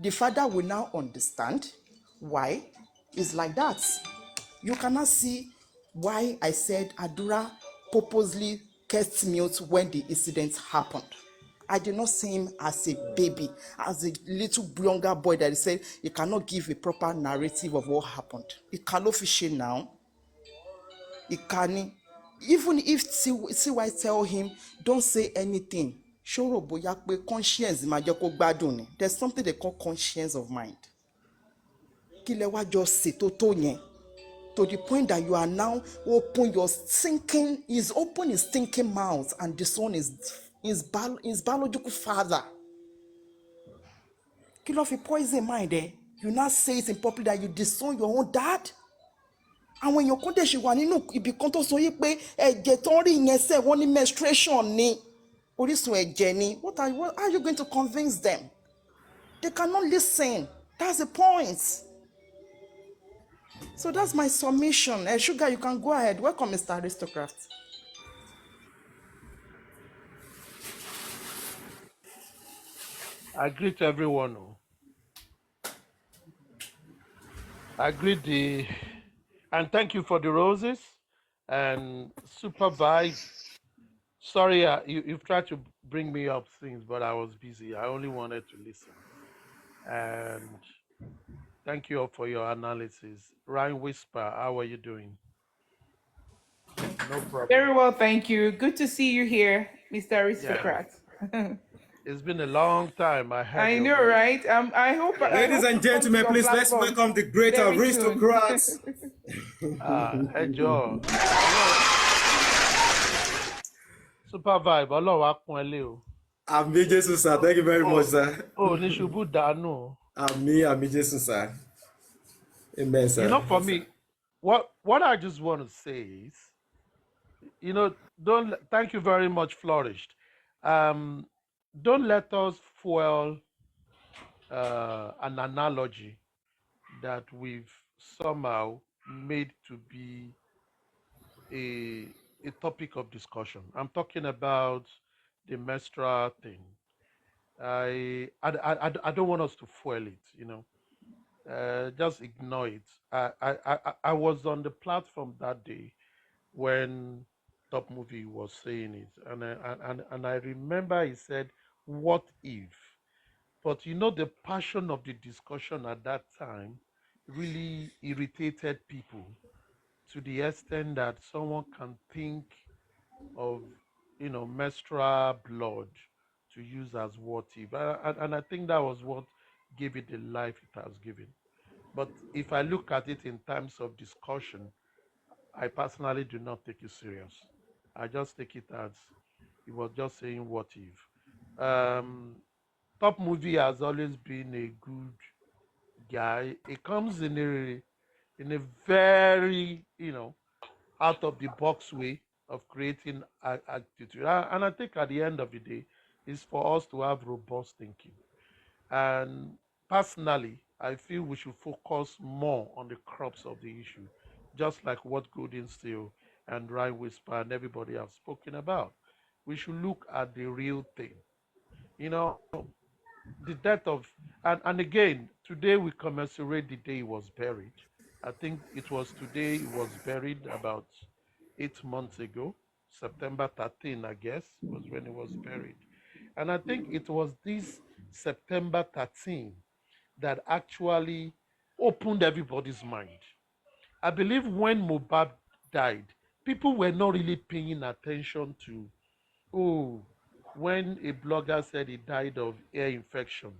The father will now understand why it's like that. You cannot see why I said Adura purposely kept mute when the incident happened. I did not see him as a baby, as a little younger boy that he said he cannot give a proper narrative of what happened. He cannot fish it now. He can, even if CY tell him, don't say anything. Ṣòro bóyá pé conscience máa jẹ́ kó gbádùn ni. There's something they call conscience of mind. Kí lẹ wá jọ ṣètò tó yẹn. To the point that you are now open his thinking mouth and disown his biological father. Kí ló fi poison mind eh? You now say it in public that you disown your own dad? àwọn èèyàn kan dẹ̀ ṣe wà nínú ibì kan tó sọ yí pé ẹ̀jẹ̀ tó ń rí yẹn sẹ́ wọ́n ní menstruation ni orísun ẹ̀jẹ̀ ni what are you going to convince them? They cannot listen. That's the point. So that's my submission. Sugar, you can go ahead. Welcome, Mr. Aristocrat. I greet everyone. I greet and thank you for the roses and super vibe. Sorry, you've tried to bring me up things, but I was busy. I only wanted to listen. And thank you all for your analysis. Ryan Whisper, how are you doing? No problem. Very well, thank you. Good to see you here, Mr. Aristocrat. Yeah. It's been a long time. I know, right? I hope. Ladies and gentlemen, please let's welcome the great aristocrats. Enjoy. Super vibe. Ọlọ́run á pọ́n ẹ lé o. Àmì Jésù, sir. Thank you very much, sir. Oh, ní ṣubú dànù. Àmì Jésù, sir. Amen, sir. You know, for me, what I just want to say is, thank you very much, Flourished. Don't let us fuel an analogy that we've somehow made to be a topic of discussion. I'm talking about the menstrual thing. I don't want us to fuel it, just ignore it. I was on the platform that day when Top Movie was saying it, and I remember he said, "What if?" But the passion of the discussion at that time really irritated people to the extent that someone can think of menstrual blood to use as what if, and I think that was what gave it the life it has given. But if I look at it in terms of discussion, I personally do not take it serious. I just take it as he was just saying what if. Top Movie has always been a good guy. It comes in a very out of the box way of creating attitude, and I think at the end of the day, it's for us to have robust thinking. And personally, I feel we should focus more on the crops of the issue, just like what Golden Steel and Ryan Whisper and everybody have spoken about. We should look at the real thing. The death of, and again, today we commemorate the day he was buried. I think it was today he was buried about 8 months ago. September 13, I guess, was when he was buried. And I think it was this September 13 that actually opened everybody's mind. I believe when Mohbad died, people were not really paying attention to, when a blogger said he died of ear infection,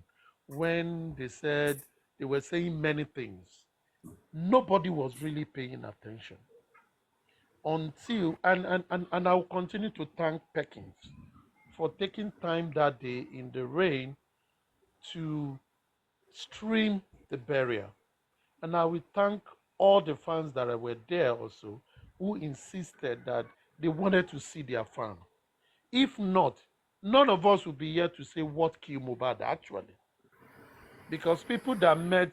when they were saying many things, nobody was really paying attention until, and I will continue to thank Perkins for taking time that day in the rain to stream the burial. And I will thank all the fans that were there also, who insisted that they wanted to see their fan. If not, none of us would be here to say what killed Mohbad actually. Because people that met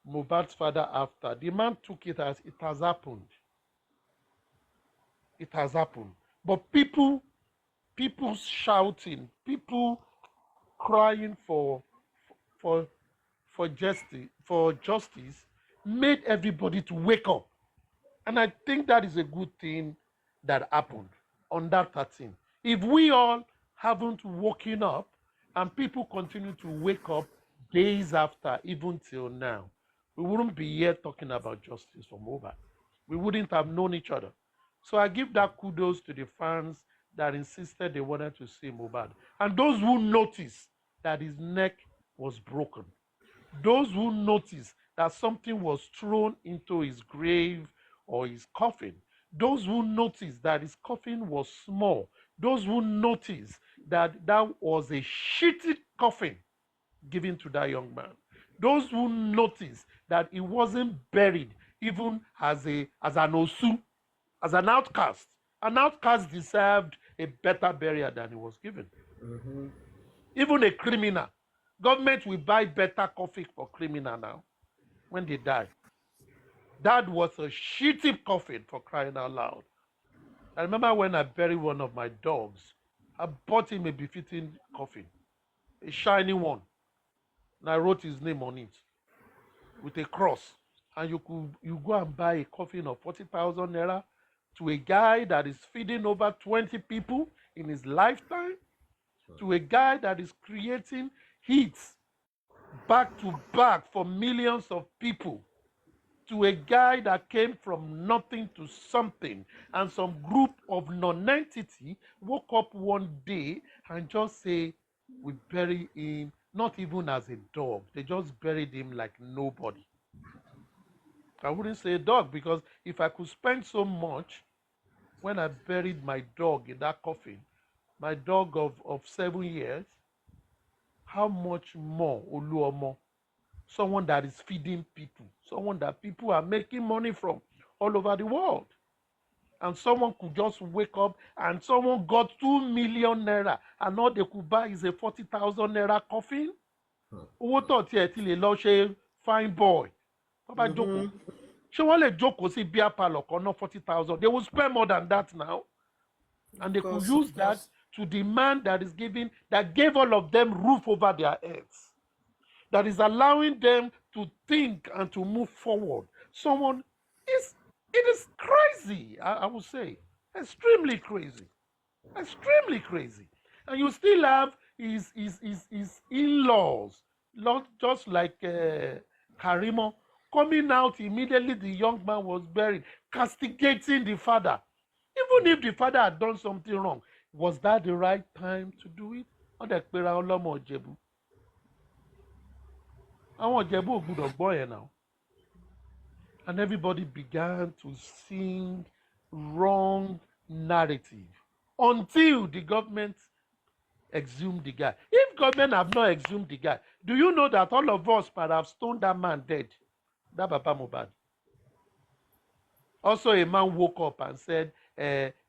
Mohbad's father after, the man took it as it has happened. It has happened. But people shouting, people crying for justice made everybody to wake up. And I think that is a good thing that happened on that 13. If we all haven't woken up and people continue to wake up days after, even till now, we wouldn't be here talking about justice for Mohbad. We wouldn't have known each other. So I give that kudos to the fans that insisted they wanted to see Mohbad. And those who noticed that his neck was broken. Those who noticed that something was thrown into his grave or his coffin. Those who noticed that his coffin was small. Those who noticed that that was a shitty coffin given to that young man. Those who noticed that he wasn't buried even as an osu, as an outcast. An outcast deserved a better burial than he was given. Even a criminal, government will buy better coffin for criminal now when they die. That was a shitty coffin, for crying out loud. I remember when I buried one of my dogs, I bought him a befitting coffin, a shiny one, and I wrote his name on it with a cross. And you go and buy a coffin of 40,000 naira to a guy that is feeding over 20 people in his lifetime, to a guy that is creating hits back to back for millions of people, to a guy that came from nothing to something, and some group of non-entity woke up one day and just say, we bury him, not even as a dog. They just buried him like nobody. I wouldn't say dog, because if I could spend so much when I buried my dog in that coffin, my dog of 7 years, how much more Oluomo, someone that is feeding people, someone that people are making money from all over the world. And someone could just wake up and someone got 2 million naira and all they could buy is a 40,000 naira coffin. Owó tó tiẹ̀ ti lè lọ ṣe fine boy. Tó bá jókòó. Ṣé wọ́n lè jókòó sí beer parlour kan ná 40,000? They will spend more than that now. And they could use that to the man that is giving, that gave all of them roof over their heads, that is allowing them to think and to move forward. It is crazy, I would say, extremely crazy, extremely crazy. And you still have his in-laws, not just like Karimo, coming out immediately the young man was buried, castigating the father. Even if the father had done something wrong, was that the right time to do it? Àwọn Ìjẹ̀bú ò gbọdọ̀ gbọ́ yẹn now. And everybody began to sing wrong narrative until the government exhumed the guy. If government have not exhumed the guy, do you know that all of us might have stoned that man dead? That Baba Mohbad. Also, a man woke up and said,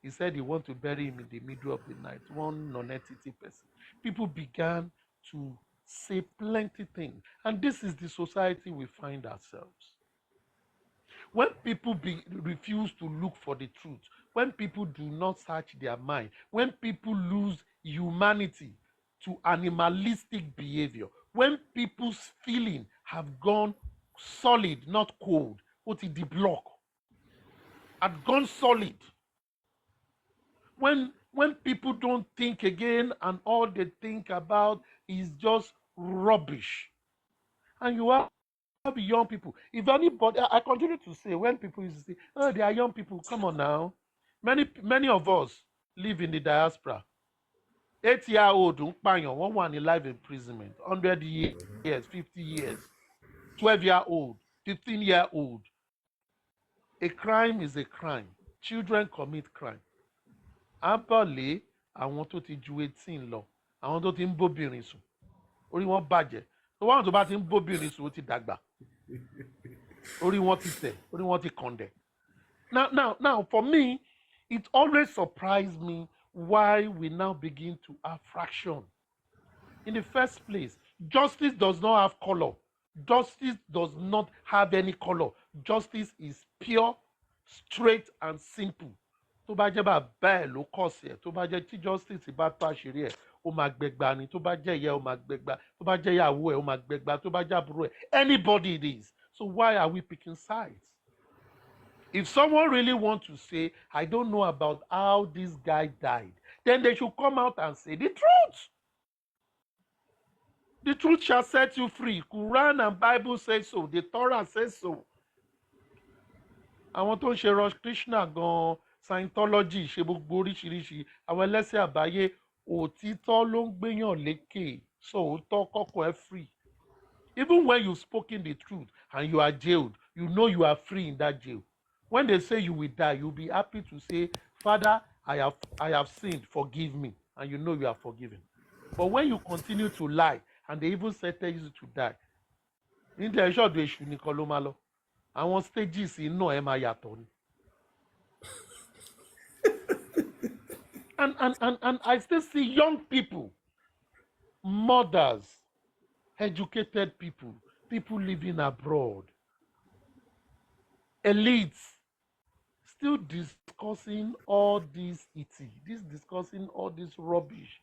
he said he want to bury him in the middle of the night. One non-entity person. People began to say plenty things. And this is the society we find ourselves. When people refuse to look for the truth, when people do not search their mind, when people lose humanity to animalistic behavior, when people's feelings have gone solid, not cold, what is the block? Had gone solid. When people don't think again and all they think about is just rubbish. And you have young people. If anybody, I continue to say, when people used to say, oh, they are young people, come on now. Many of us live in the diaspora. 8-year-old, one in life imprisonment, 100 years, 50 years, 12-year-old, 15-year-old. A crime is a crime. Children commit crime. Abọ́lé àwọn tó ti ju 18 lọ, àwọn tó ti ń bóbìnrin sùn, orí wọn bàjẹ́. Tó wọ́n tó bá ti ń bóbìnrin sùn ó ti dàgbà. Orí wọn ti tẹ̀, orí wọn ti kàndẹ̀. Now, for me, it always surprised me why we now begin to have fraction. In the first place, justice does not have color. Justice does not have any color. Justice is pure, straight, and simple. Tó bá jẹ́ bàbá ẹ̀ ló kọ̀ sí ẹ̀, tó bá jẹ́ tí justice bá tó àṣírí ẹ̀, ó máa gbẹgba ni. Tó bá jẹ́ ìyá ẹ̀, ó máa gbẹgba. Tó bá jẹ́ ìyàwó ẹ̀, ó máa gbẹgba. Tó bá jẹ́ àbúrò ẹ̀, anybody it is. So why are we picking sides? If someone really wants to say, I don't know about how this guy died, then they should come out and say the truth. The truth shall set you free. Quran and Bible say so. The Torah says so. Àwọn tó ń ṣe Rosh Krishna gan, Scientology, ṣe gbogbo oríṣiríṣi, àwọn ẹlẹ́sìn àbáyé, òtítọ́ ló ń gbéyàn lékè, so òótọ́ kọ́kọ́ ẹ free. Even when you've spoken the truth and you are jailed, you know you are free in that jail. When they say you will die, you'll be happy to say, Father, I have sinned, forgive me, and you know you are forgiven. But when you continue to lie, and they even sentence you to die, in the short way, àwọn stages iná ẹ máa yàtọ̀ ni. And I still see young people, mothers, educated people, people living abroad, elites, still discussing all this discussing all this rubbish.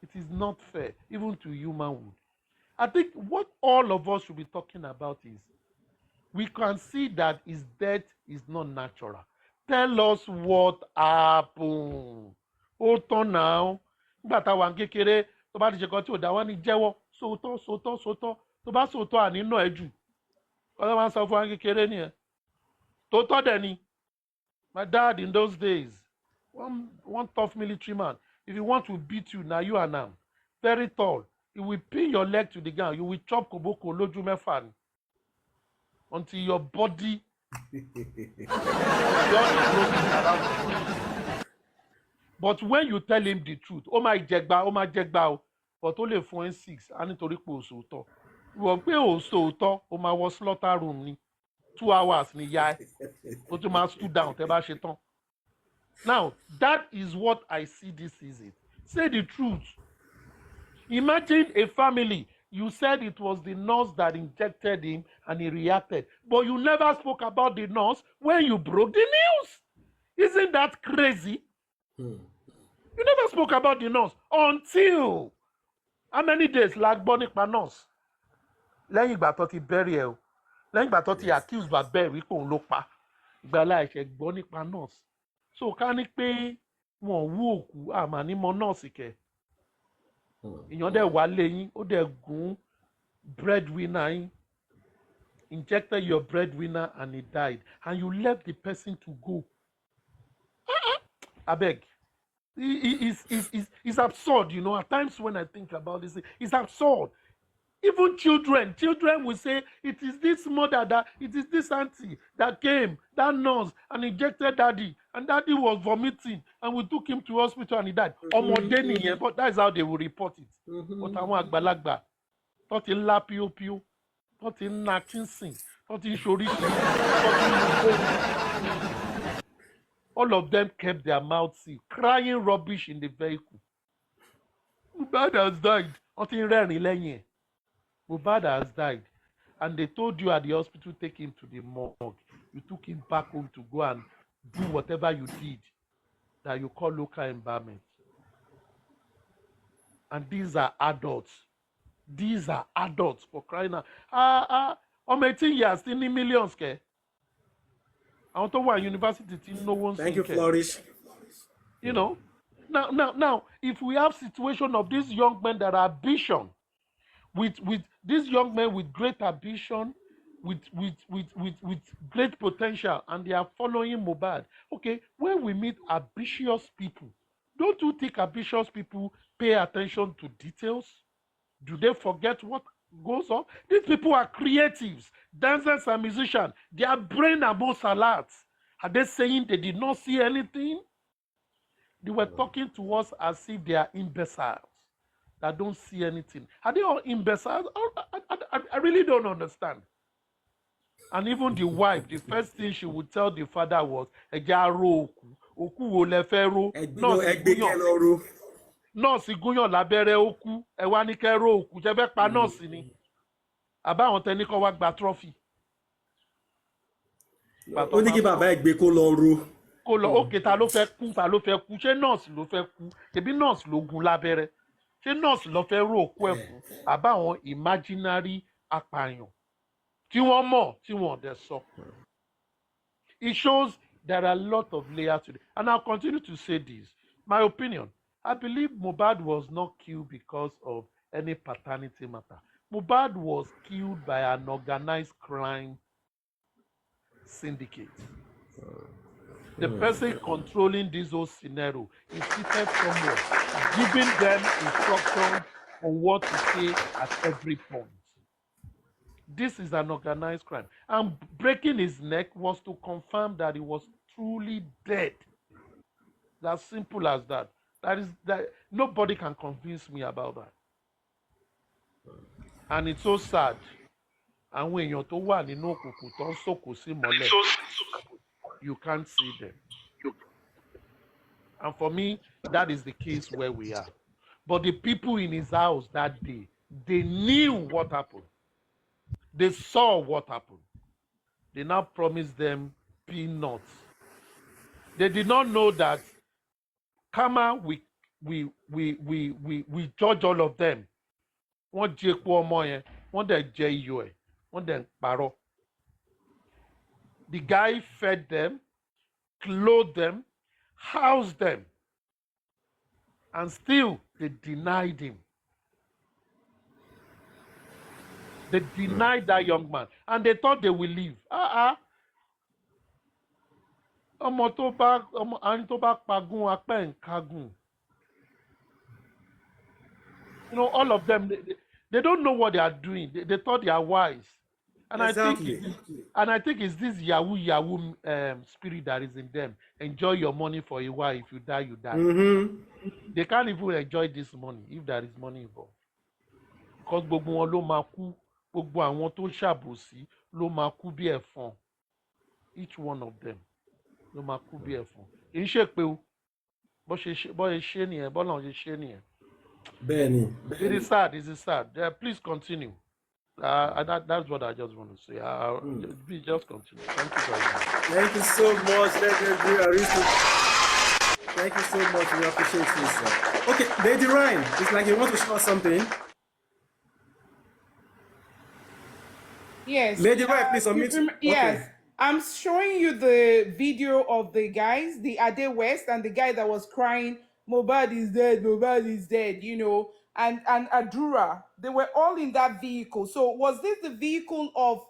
It is not fair, even to humanhood. I think what all of us should be talking about is we can see that his death is not natural. Tell us what happened. Ó tán now. Nígbà táwa ń kékeré tó bá ti ṣe kan tí ò dá wá ní jẹ́wọ́ sóòótọ́ tó bá sóòótọ́ ànínú ẹ̀ jù. Ọlọ́run máa ń sọ fún wa kékeré nìyẹn. Tòótọ́ dẹ̀ ni. My dad in those days, one tough military man, if he want to beat you, now you are now very tall. He will pin your leg to the ground. You will chop koboko lójú mẹ́fà ni until your body but when you tell him the truth, ó máa jẹgba o, but ó lè fún ẹ 6 á nítorí pé ó sòótọ́. Ìwọ̀n pé ó sòótọ́, ó máa wọ slaughter room ni 2 hours ni yá ẹ, ó tún máa stood down tẹ́ bá ṣe tán. Now, that is what I see this season. Say the truth. Imagine a family. You said it was the nurse that injected him and he reacted. But you never spoke about the nurse when you broke the news. Isn't that crazy? You never spoke about the nurse until how many days la gbọ́ nípa nurse? Lẹ́yìn ìgbà tó ti bury ẹ o. Lẹ́yìn ìgbà tó ti accuse bàbá ẹ̀ wípé òun ló pa. Ìgbà láìṣẹ̀ gbọ́ nípa nurse. So ká ní pé wọn wú òkú àmà ní mọ nọ́ọ̀sì kẹ. Èèyàn dẹ̀ wá léyìn ó dẹ̀ gún breadwinner yín, injected your breadwinner and he died and you left the person to go. Abeg, it's absurd, you know. At times when I think about this, it's absurd. Even children will say, it is this mother it is this auntie that came, that nurse, and injected daddy, and daddy was vomiting, and we took him to hospital and he died. Ọmọdé nìyẹn, but that is how they will report it. But àwọn àgbàlagbà, tó ti ń lá píópíó, tó ti ń na kínsìn, tó ti ń ṣoríṣi, tó ti ń mú. All of them kept their mouths sealed, crying rubbish in the vehicle. Mohbad has died. Wọ́n ti ń rẹ́rìn lẹ́yìn ẹ̀. Mohbad has died, and they told you at the hospital, take him to the morgue. You took him back home to go and do whatever you did that you call local environment. And these are adults. These are adults for crying out. I'm 18 years, still ní millions kẹ. Àwọn tó wà university tí no one. Thank you, Flourish. You know, now, if we have situation of these young men that are ambition, with these young men with great ambition, with great potential, and they are following Mohbad. Okay, when we meet ambitious people, don't you think ambitious people pay attention to details? Do they forget what goes on? These people are creatives, dancers and musicians. Their brain are most alert. Are they saying they did not see anything? They were talking to us as if they are imbeciles that don't see anything. Are they all imbeciles? I really don't understand. And even the wife, the first thing she would tell the father was, oku wo le fẹ́ ro, nọ́ọ̀sì gúnyàn lábẹ́rẹ́ oku, ẹ wá ní kẹ́ ro òkú, ṣe fẹ́ pa nọ́ọ̀sì ni. Àbá àwọn tẹni kọ́ wá gba trophy. Ó ní kí bàbá ẹ̀ gbé kó lọ ro. Kó lọ, òkè ta ló fẹ́ kú, ṣé nọ́ọ̀sì ló fẹ́ kú, ṣebí nọ́ọ̀sì ló gún lábẹ́rẹ́. Ṣé nọ́ọ̀sì ló fẹ́ rò òkú ẹ̀ fún? Àbá àwọn imaginary apààyàn tí wọ́n mọ̀ tí wọ́n dẹ̀ sọ. It shows there are a lot of layers to it. And I'll continue to say this. My opinion, I believe Mohbad was not killed because of any paternity matter. Mohbad was killed by an organized crime syndicate. The person controlling this whole scenario is seated somewhere, giving them instructions on what to say at every point. This is an organized crime. And breaking his neck was to confirm that he was truly dead. As simple as that. That nobody can convince me about that. And it's so sad àwọn èèyàn tó wà nínú òkùnkùn tó ń sòkò sí mọ́lẹ̀, you can't see them. And for me, that is the case where we are. But the people in his house that day, they knew what happened. They saw what happened. They now promised them peanuts. They did not know that karma, we judge all of them. Wọ́n jẹ epo ọmọ yẹn, wọ́n dẹ̀ jẹ iyọ̀ ẹ̀, wọ́n dẹ̀ ń parọ́. The guy fed them, clothed them, housed them, and still they denied him. They denied that young man, and they thought they will leave. Ọmọ tó bá pagún apẹ́ ń kagún. You know, all of them, they don't know what they are doing. They thought they are wise. And Exactly. I think it's this Yahoo spirit that is in them. Enjoy your money for a while. If you die, you die. Mm-hmm. They can't even enjoy this money if there is money involved. Because gbogbo wọn ló máa kú, gbogbo àwọn tó ṣàbòsí ló máa kú bí ẹ̀fọn. Each one of them ló máa kú bí ẹ̀fọn. Kì í ṣe pé o, bó ṣe nìyẹn, bọ́lá ṣe ṣe nìyẹn. Benny. It is sad. It is sad. Please continue. That's what I just want to say. Please just continue. Thank you very much. Thank you so much, legendary Aristo. Thank you so much. We appreciate you, sir. Okay, Lady Ryan, it's like you want to show us something. Yes. Lady Ryan, please unmute. Yes. Okay. I'm showing you the video of the guys, the Ade West and the guy that was crying, Mohbad is dead, Mohbad is dead, you know, and Adura. They were all in that vehicle. So was this the vehicle of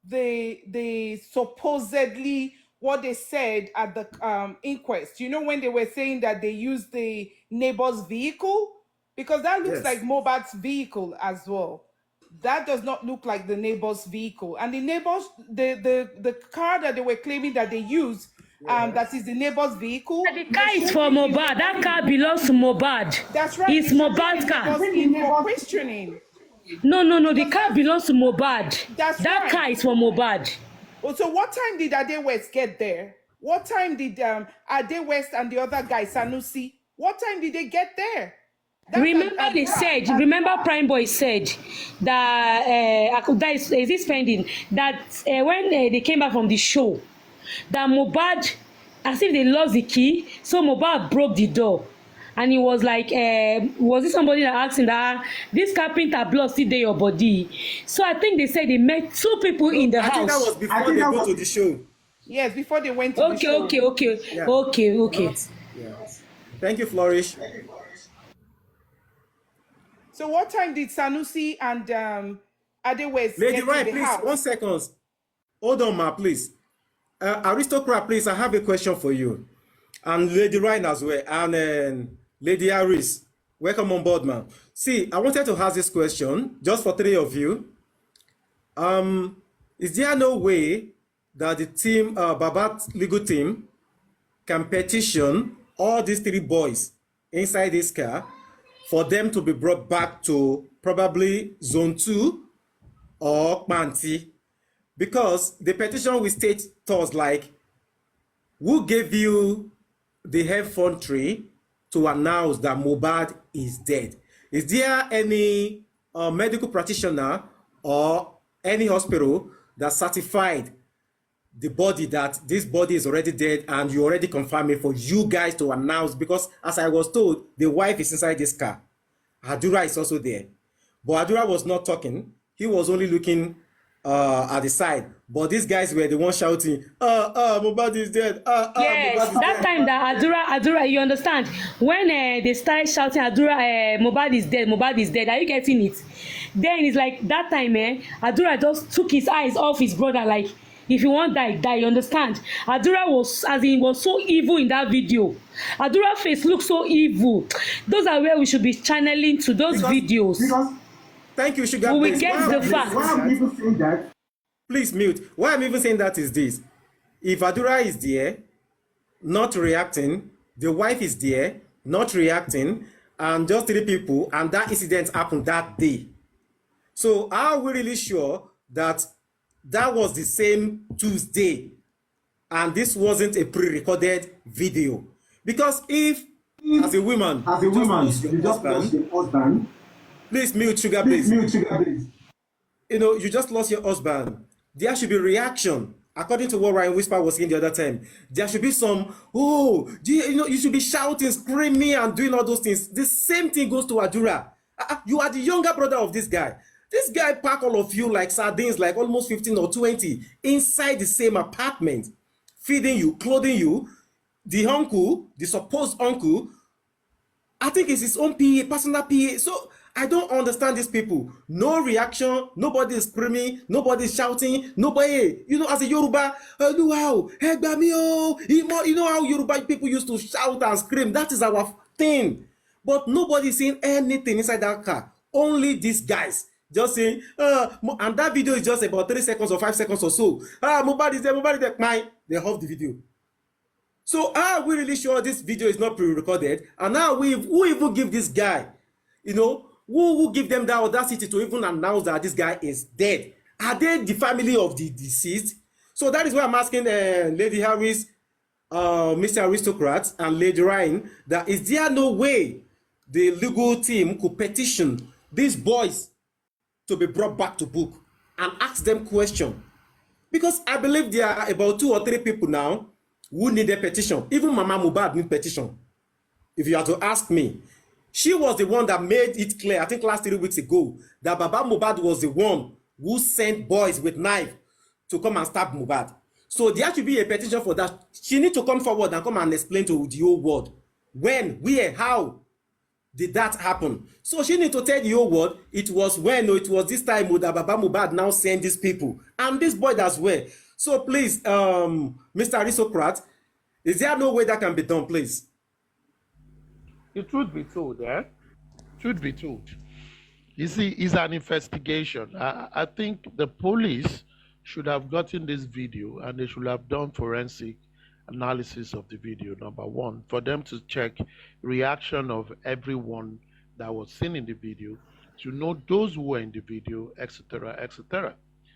the supposedly what they said at the inquest? You know, when they were saying that they used the neighbor's vehicle? Because that looks Yes. like Mohbad's vehicle as well. That does not look like the neighbor's vehicle. And the neighbors, the car that they were claiming that they used, that is the neighbor's vehicle. The car is for Mohbad. That car belongs to Mohbad. That's right. It's Mohbad's car. Was in for questioning. No. The car belongs to Mohbad. That's that right. car is for Mohbad. Oh, so what time did Ade West get there? What time did Ade West and the other guy, Sanusi, what time did they get there? Remember they said, remember Prime Boy said that, is this pending, that when they came back from the show, that Mohbad, as if they lost the key, so Mohbad broke the door. And he was like, was it somebody that asked him that, this carpenter blood still there your body? So I think they said they met two people in the house. I think that was before they go to the show. Yes, before they went to the show. Okay. Yeah. Okay. Yeah. Thank you, Flourish. So what time did Sanusi and Ade West Lady get Ryan, to the please, house? 1 second. Hold on, ma, please. Aristocrat, please, I have a question for you. And Lady Ryan as well. And Lady Harris, welcome on board, man. See, I wanted to ask this question just for three of you. Is there no way that the team, Babat legal team, can petition all these three boys inside this car for them to be brought back to probably Zone 2 or Kpanti? Because the petition will state things like, who gave you the effrontery to announce that Mohbad is dead? Is there any medical practitioner or any hospital that certified the body that this body is already dead and you already confirm it for you guys to announce? Because as I was told, the wife is inside this car. Adura is also there. But Adura was not talking. He was only looking at the side. But these guys were the ones shouting, Mohbad is dead. Yes, Mohbad is that dead. time that Adura, you understand? When they started shouting, Adura, Mohbad is dead, are you getting it? Then it's like that time, Adura just took his eyes off his brother, like, if you want die, you understand? Adura was so evil in that video. Adura face looks so evil. Those are where we should be channeling to those videos. Thank you, Sugar. We will Please. get the facts. Why I'm even saying that? Please mute. Why I'm even saying that is this. If Adura is there, not reacting, the wife is there, not reacting, and just three people, and that incident happened that day. So are we really sure that that was the same Tuesday, and this wasn't a pre-recorded video. Because if, as a woman, you just lost your husband, please mute sugar, please. You know, you just lost your husband. There should be reaction. According to what Ryan Whisper was saying the other time, there should be some, oh, you should be shouting, screaming, and doing all those things. The same thing goes to Adura. You are the younger brother of this guy. This guy pack all of you like sardines, like almost 15 or 20, inside the same apartment, feeding you, clothing you. The uncle, the supposed uncle, I think it's his own PA, personal PA. So I don't understand these people. No reaction, nobody is screaming, nobody is shouting, nobody, you know, as a Yoruba, you know how Yoruba people used to shout and scream. That is our thing. But nobody is saying anything inside that car. Only these guys just saying, and that video is just about 3 seconds or 5 seconds or so. Mohbad is there, they off the video. So are we really sure this video is not pre-recorded? And now who even give this guy, you know, who give them that audacity to even announce that this guy is dead? Are they the family of the deceased? So that is why I'm asking Lady Harris, Mr. Aristocrat, and Lady Ryan, that is there no way the legal team could petition these boys to be brought back to book and ask them questions? Because I believe there are about 2 or 3 people now who need a petition. Even Mama Mohbad need petition. If you are to ask me, she was the one that made it clear, I think last 3 weeks ago, that Baba Mohbad was the one who sent boys with knife to come and stab Mohbad. So there should be a petition for that. She need to come forward and come and explain to the whole world when, where, how did that happen. So she need to tell the whole world it was when, or it was this time that Baba Mohbad now send these people and this boy as well. So please, Mr. Aristocrat, is there no way that can be done, please? The truth be told, truth be told, you see, it's an investigation. I think the police should have gotten this video and they should have done forensic analysis of the video, number one, for them to check reaction of everyone that was seen in the video, to know those who were in the video, etc., etc.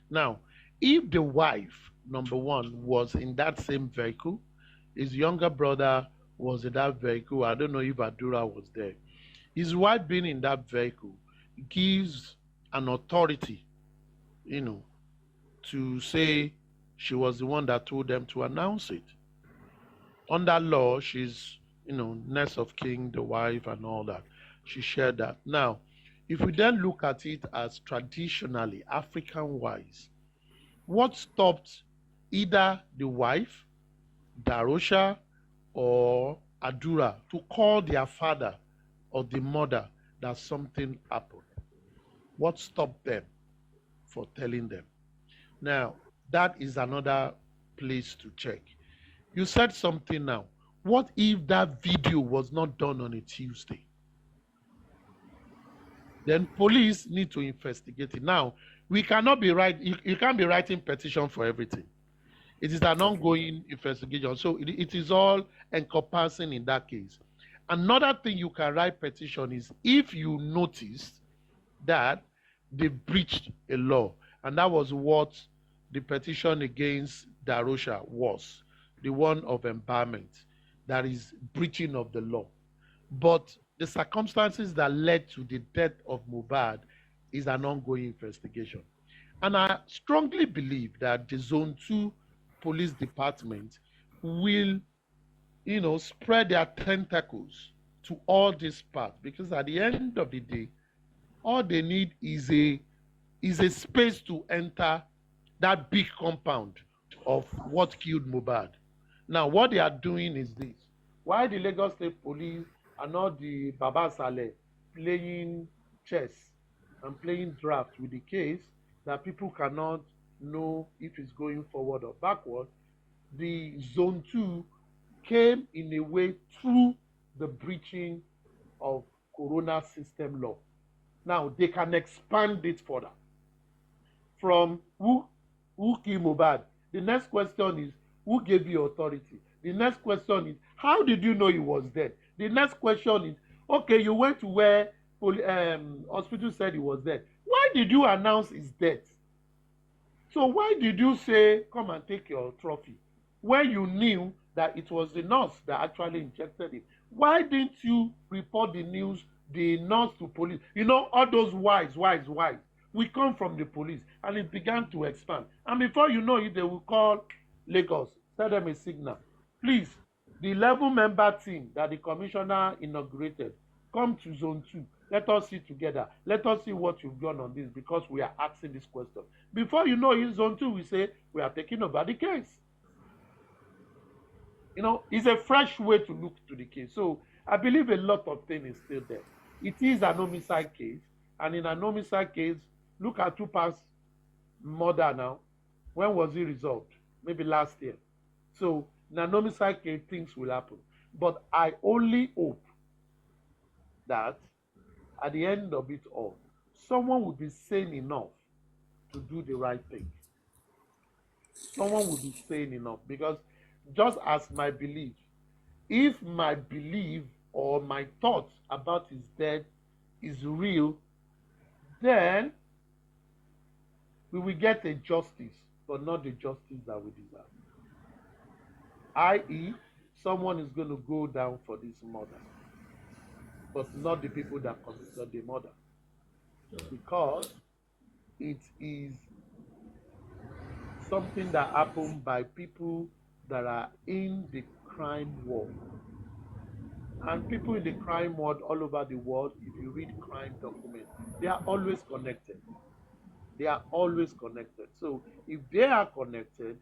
Now, if the wife, number one, was in that same vehicle, his younger brother was in that vehicle, I don't know if Adura was there. His wife being in that vehicle gives an authority, you know, to say she was the one that told them to announce it. Under law, she's, you know, next of kin, the wife and all that. She shared that. Now, if we then look at it as traditionally, African-wise, what stopped either the wife, Darosha, or Adura to call their father or the mother that something happened? What stopped them for telling them? Now, that is another place to check. You said something now. What if that video was not done on a Tuesday? Then police need to investigate it. Now, we cannot be you can't be writing petition for everything. It is an ongoing investigation. So it is all encompassing in that case. Another thing you can write petition is if you notice that they breached a law. And that was what the petition against Darosha was, the one of empowerment, that is breaching of the law. But the circumstances that led to the death of Mohbad is an ongoing investigation. And I strongly believe that the Zone 2 police department will, you know, spread their tentacles to all these parts, because at the end of the day, all they need is a space to enter that big compound of what killed Mohbad. Now, what they are doing is this. Why the Lagos State Police are not the Baba Saleh playing chess and playing draft with the case that people cannot know if it's going forward or backward? The Zone 2 came in a way through the breaching of Corona system law. Now, they can expand it further. From who killed Mohbad? The next question is, who gave you authority? The next question is, how did you know he was dead? The next question is, okay, you went to where hospital said he was dead. Why did you announce his death? So why did you say, come and take your trophy, when you knew that it was the nurse that actually injected it? Why didn't you report the news, the nurse to police? You know, all those whys. We come from the police, and it began to expand. And before you know it, they will call Lagos, send them a signal. Please, the 11-member team that the commissioner inaugurated, come to zone 2. Let us sit together. Let us see what you've done on this, because we are asking this question. Before you know it, zone 2 we say we are taking over the case. You know, it's a fresh way to look to the case. So I believe a lot of things is still there. It is an homicide case, and in an homicide case, look at Tupac's murder now. When was it resolved? Maybe last year. So in an homicide case, things will happen. But I only hope that at the end of it all, someone will be sane enough to do the right thing. Someone will be sane enough, because just as my belief, if my belief or my thoughts about his death is real, then we will get a justice, but not the justice that we deserve. I.e., someone is going to go down for this murder, but not the people that committed the murder, because it is something that happened by people that are in the crime world. And people in the crime world all over the world, if you read crime documents, they are always connected. They are always connected. So if they are connected,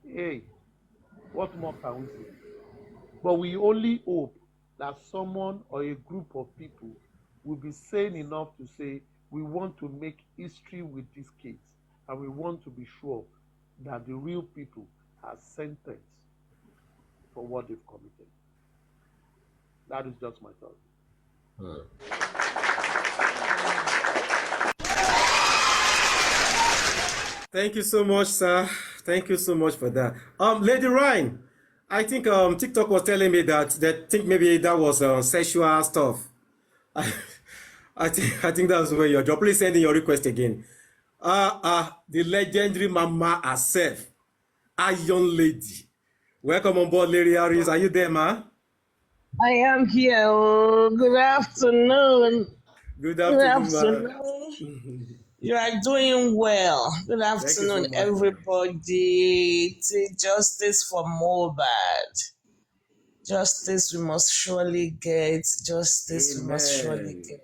hey, what more can we say? But we only hope that someone or a group of people will be sane enough to say, we want to make history with this case, and we want to be sure that the real people are sentenced for what they've committed. That is just my thought. Thank you so much, sir. Thank you so much for that. Lady Ryan, I think TikTok was telling me that they think maybe that was sexual stuff. I think that's where your job. Please send in your request again. The legendary Mama herself, Iron Lady. Welcome on board, Lady Harris. Are you there, ma? I am here. Oh, good afternoon. Good Good afternoon, ma. afternoon. You are doing well. Good Thank you so afternoon, much, ma. everybody. Justice for Mohbad. Justice we must surely get. Justice we must surely Amen. get.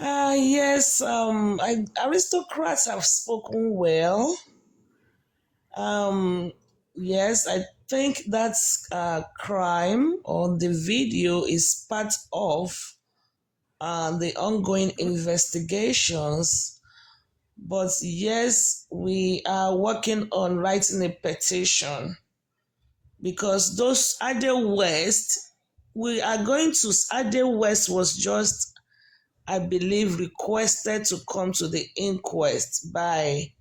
Yes, aristocrats have spoken well. Yes, I think that's crime on the video is part of the ongoing investigations. But yes, we are working on writing a petition, because those Ade West, Ade West was just, I believe, requested to come to the inquest by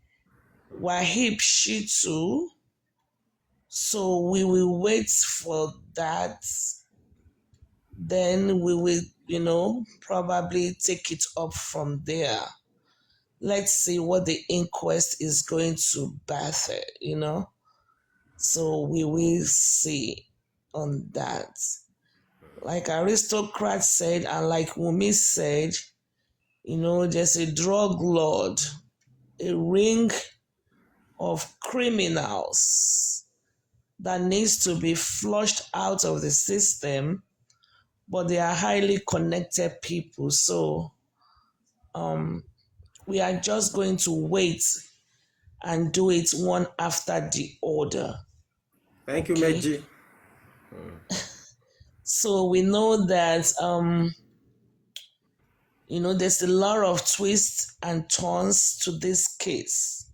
Wahib Shitu. So we will wait for that. Then we will, probably take it up from there. Let's see what the inquest is going to birth, So we will see on that. Like aristocrats said, and like Wumi said, there's a drug lord, a ring of criminals that needs to be flushed out of the system, but they are highly connected people. So we are just going to wait and do it one after the other. Thank you, Okay. Meji. So we know that there's a lot of twists and turns to this case.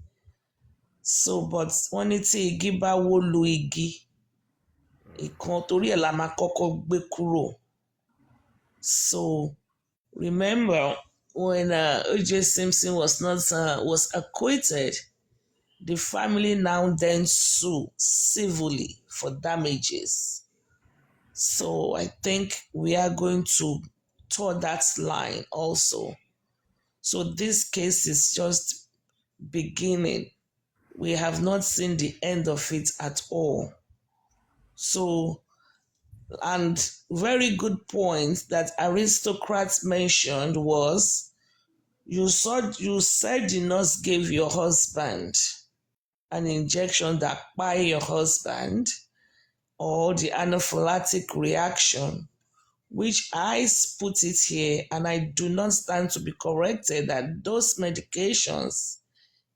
So, but wọ́n ní tí igi bá wó lu igi, ìkan torí ẹ̀ la máa kọ́kọ́ gbé kúrò. So remember when O.J. Simpson was acquitted, the family now then sue civilly for damages. So I think we are going to toe that line also. So this case is just beginning. We have not seen the end of it at all. So, and very good point that Aristocrats mentioned was you said the nurse gave your husband an injection that by your husband or the anaphylactic reaction, which I put it here, and I do not stand to be corrected that those medications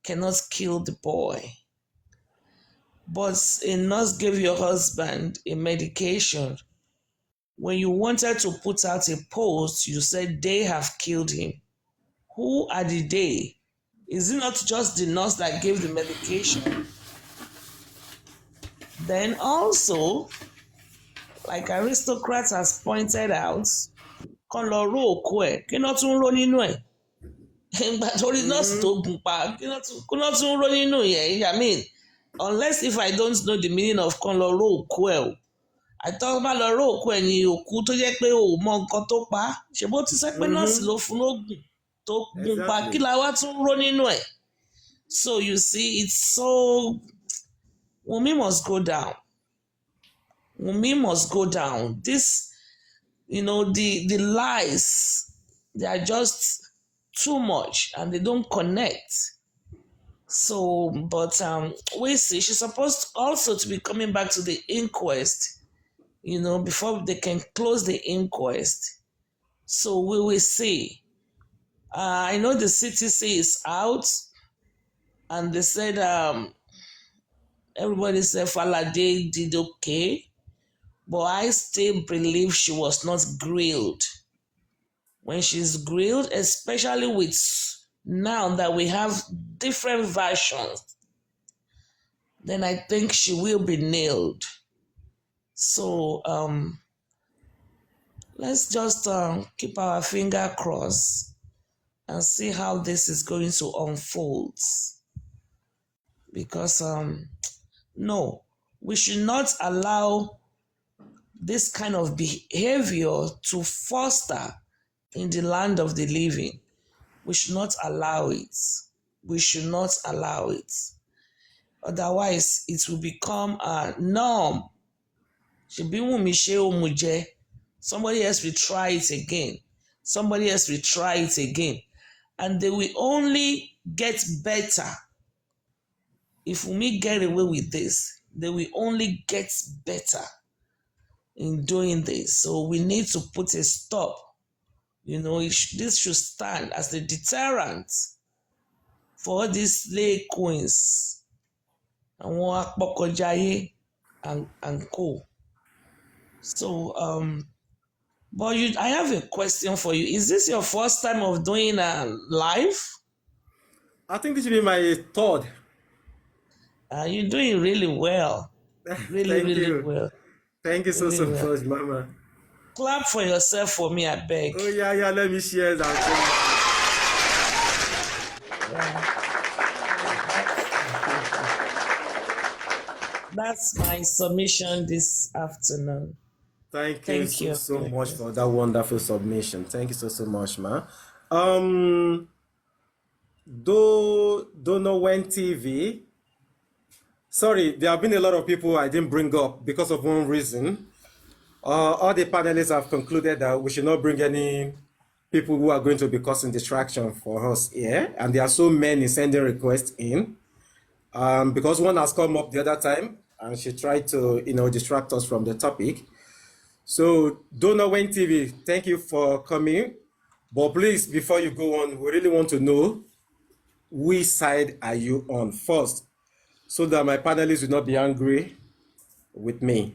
cannot kill the boy. But a nurse gave your husband a medication. When you wanted to put out a post, you said they have killed him. Who are the they? Is it not just the nurse that gave the medication? Then also, like Aristocrat has pointed out, kan lọ ró òkú ẹ̀ kí náà tún ró nínú ẹ̀. Ìgbà tó rí nọ́ọ̀sì tó gùn pa kí náà tún ró nínú yẹn. I mean, unless if I don't know the meaning of kan lọ ró òkú ẹ̀ o. I thought bá lọ ró òkú ẹ̀ ní òkú tó jẹ́ pé o mọ nǹkan tó pa á. Ṣé bó ti sẹ́ pé nọ́ọ̀sì ló fún lóògùn tó gùn pa kí la wá tún ró nínú ẹ̀. So you see, it's so... Wunmi must go down. Wunmi must go down. This, the lies, they are just too much and they don't connect. So, but we see she's supposed also to be coming back to the inquest, before they can close the inquest. So we will see. I know the CTC is out, and they said everybody said Falade did okay, but I still believe she was not grilled. When she's grilled, especially with now that we have different versions, then I think she will be nailed. So let's just keep our finger crossed and see how this is going to unfold. Because no, we should not allow this kind of behavior to foster in the land of the living. We should not allow it. We should not allow it. Otherwise, it will become a norm. Somebody else will try it again. Somebody else will try it again. And they will only get better. If we get away with this, they will only get better in doing this. So we need to put a stop. This should stand as the deterrent for these slay queens and co. So, but I have a question for you. Is this your first time of doing a live? I think this should be my third. You're doing really well. Really, really well. Thank you so much, Mama. Clap for yourself for me, I beg. Oh, yeah, let me share that. That's my submission this afternoon. Thank you so much for that wonderful submission. Thank you so much, Ma. Don't know when TV. Sorry, there have been a lot of people I didn't bring up because of one reason. All the panelists have concluded that we should not bring any people who are going to be causing distraction for us here. And there are so many sending requests in. Because one has come up the other time and she tried to, distract us from the topic. So, Don't Know When TV, thank you for coming. But please, before you go on, we really want to know which side are you on first, so that my panelists will not be angry with me.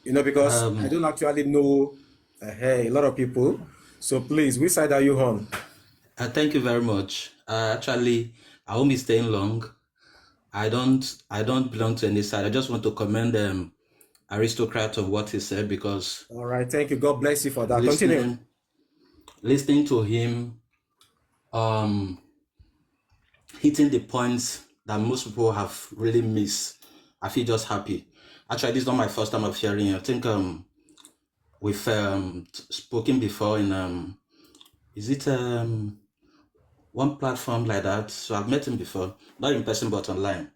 Because I don't actually know a lot of people. So please, which side are you on? Thank you very much. Actually, I won't be staying long. I don't belong to any side. I just want to commend Aristocrat of what he said, because all right, thank you. God bless you for that. Continue. Listening to him hitting the points that most people have really missed, I feel just happy. Actually, this is not my first time of hearing it. I think we've spoken before in is it one platform like that. So I've met him before, not in person but online.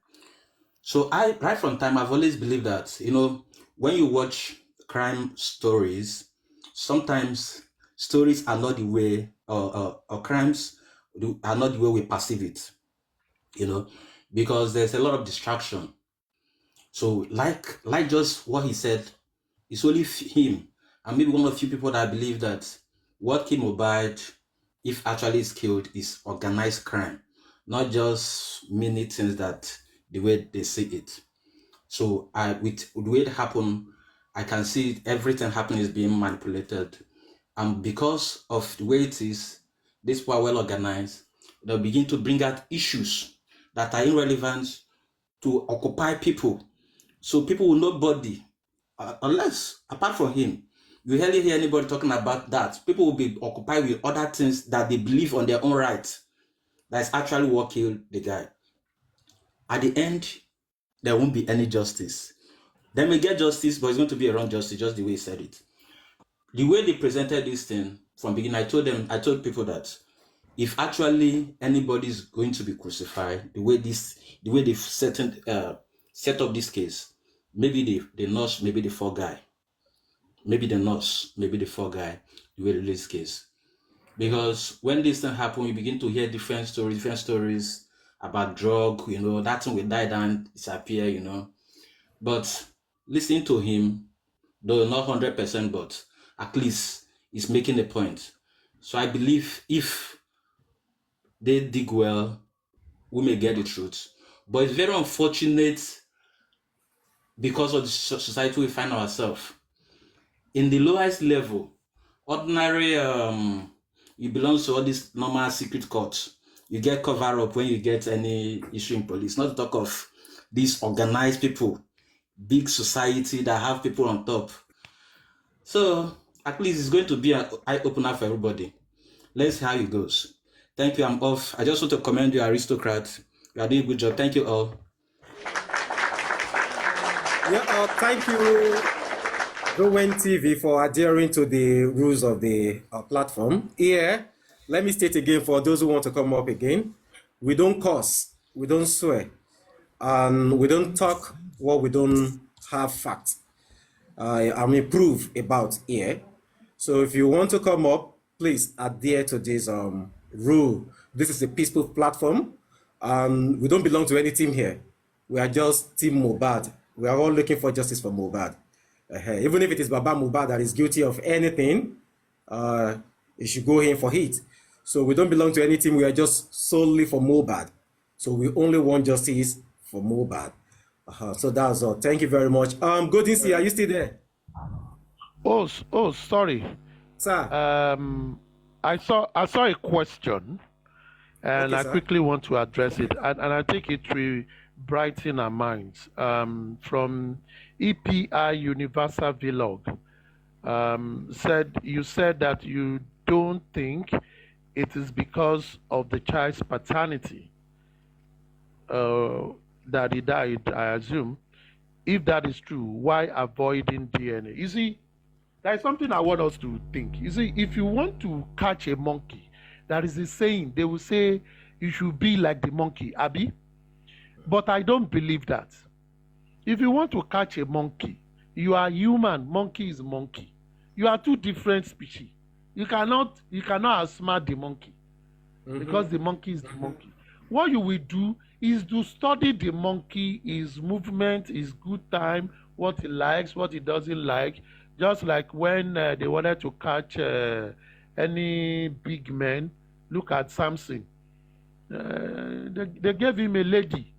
So I, right from time, I've always believed that, when you watch crime stories, sometimes stories are not the way, or crimes are not the way we perceive it, because there's a lot of distraction. So like just what he said, it's only him and maybe one of the few people that believe that what killed Mohbad, if actually is killed, is organized crime, not just many things that the way they see it. So with the way it happened, I can see everything happening is being manipulated. And because of the way it is, this people are well organized, they'll begin to bring out issues that are irrelevant to occupy people. So people will nobody, unless, apart from him, you hardly hear anybody talking about that. People will be occupied with other things that they believe on their own right. That's actually what killed the guy. At the end, there won't be any justice. They may get justice, but it's going to be a wrong justice, just the way he said it. The way they presented this thing from beginning, I told people that if actually anybody is going to be crucified, the way they've set up this case, maybe the nurse, maybe the fall guy, maybe the nurse, maybe the fall guy, the way they release case. Because when this thing happen, you begin to hear different stories about drug, that thing will die down, disappear, But listening to him, though not 100%, but at least he's making a point. So I believe if they dig well, we may get the truth. But it's very unfortunate because of the society we find ourselves. In the lowest level, ordinary, you belong to all these normal secret courts. You get cover up when you get any issue in police. Not to talk of these organized people, big society that have people on top. So at least it's going to be an eye-opener for everybody. Let's see how it goes. Thank you, I'm off. I just want to commend you, Aristocrat. You are doing a good job. Thank you all. Yeah, thank you, Rowan TV, for adhering to the rules of the platform. Here, let me state again for those who want to come up again, we don't curse, we don't swear, and we don't talk what we don't have facts. Proof about here. So if you want to come up, please adhere to this rule. This is a peaceful platform, and we don't belong to any team here. We are just Team Mohbad. We are all looking for justice for Mohbad. Even if it is Baba Mohbad that is guilty of anything, it should go in for it. So we don't belong to any team. We are just solely for Mohbad. So we only want justice for Mohbad. So that's all. Thank you very much. Godinsi, are you still there? Oh, sorry. Sir. I saw a question, and Okay, I sir. quickly want to address it, and I think it will brighten our minds. From EPI Universal Vlog, you said that you don't think it is because of the child's paternity that he died, I assume. If that is true, why avoiding DNA? You see, there is something I want us to think. You see, if you want to catch a monkey, that is a saying. They will say you should be like the monkey, Abi. But I don't believe that. If you want to catch a monkey, you are human. Monkey is monkey. You are two different species. You cannot outsmart the monkey because the monkey is the monkey. What you will do is to study the monkey, his movement, his good time, what he likes, what he doesn't like. Just like when they wanted to catch any big man, look at Samson. They gave him a lady,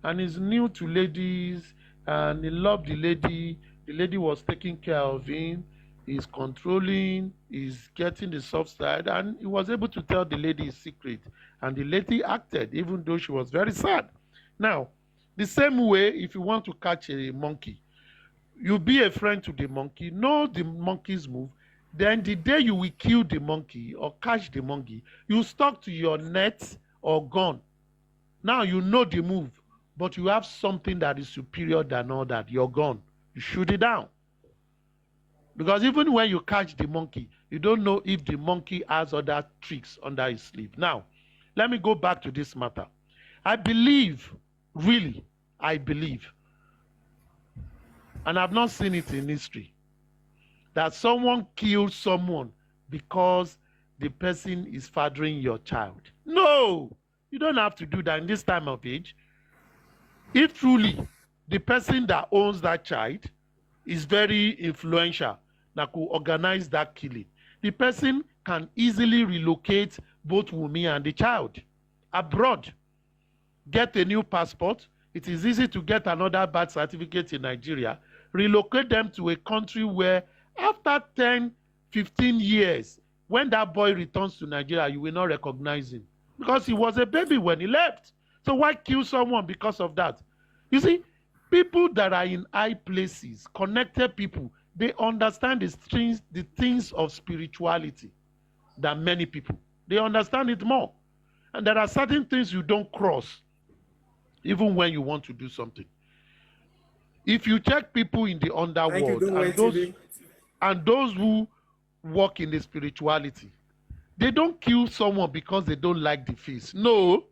and he's new to ladies, and he loved the lady. The lady was taking care of him. He's controlling, he's getting the soft side, and he was able to tell the lady his secret. And the lady acted, even though she was very sad. Now, the same way, if you want to catch a monkey, you be a friend to the monkey, know the monkey's move. Then the day you will kill the monkey or catch the monkey, you stuck to your net or gun. Now you know the move, but you have something that is superior than all that, your gun. You shoot it down. Because even when you catch the monkey, you don't know if the monkey has other tricks under his sleeve. Now, let me go back to this matter. I believe, really, I believe, and I've not seen it in history, that someone killed someone because the person is fathering your child. No, you don't have to do that in this time of age. If truly the person that owns that child is very influential, that could organize that killing, the person can easily relocate both Wunmi and the child abroad, get a new passport. It is easy to get another birth certificate in Nigeria, relocate them to a country where after 10, 15 years, when that boy returns to Nigeria, you will not recognize him because he was a baby when he left. So why kill someone because of that? You see, people that are in high places, connected people, they understand the things of spirituality than many people. They understand it more. And there are certain things you don't cross, even when you want to do something. If you check people in the underworld and those who work in the spirituality, they don't kill someone because they don't like the face. No,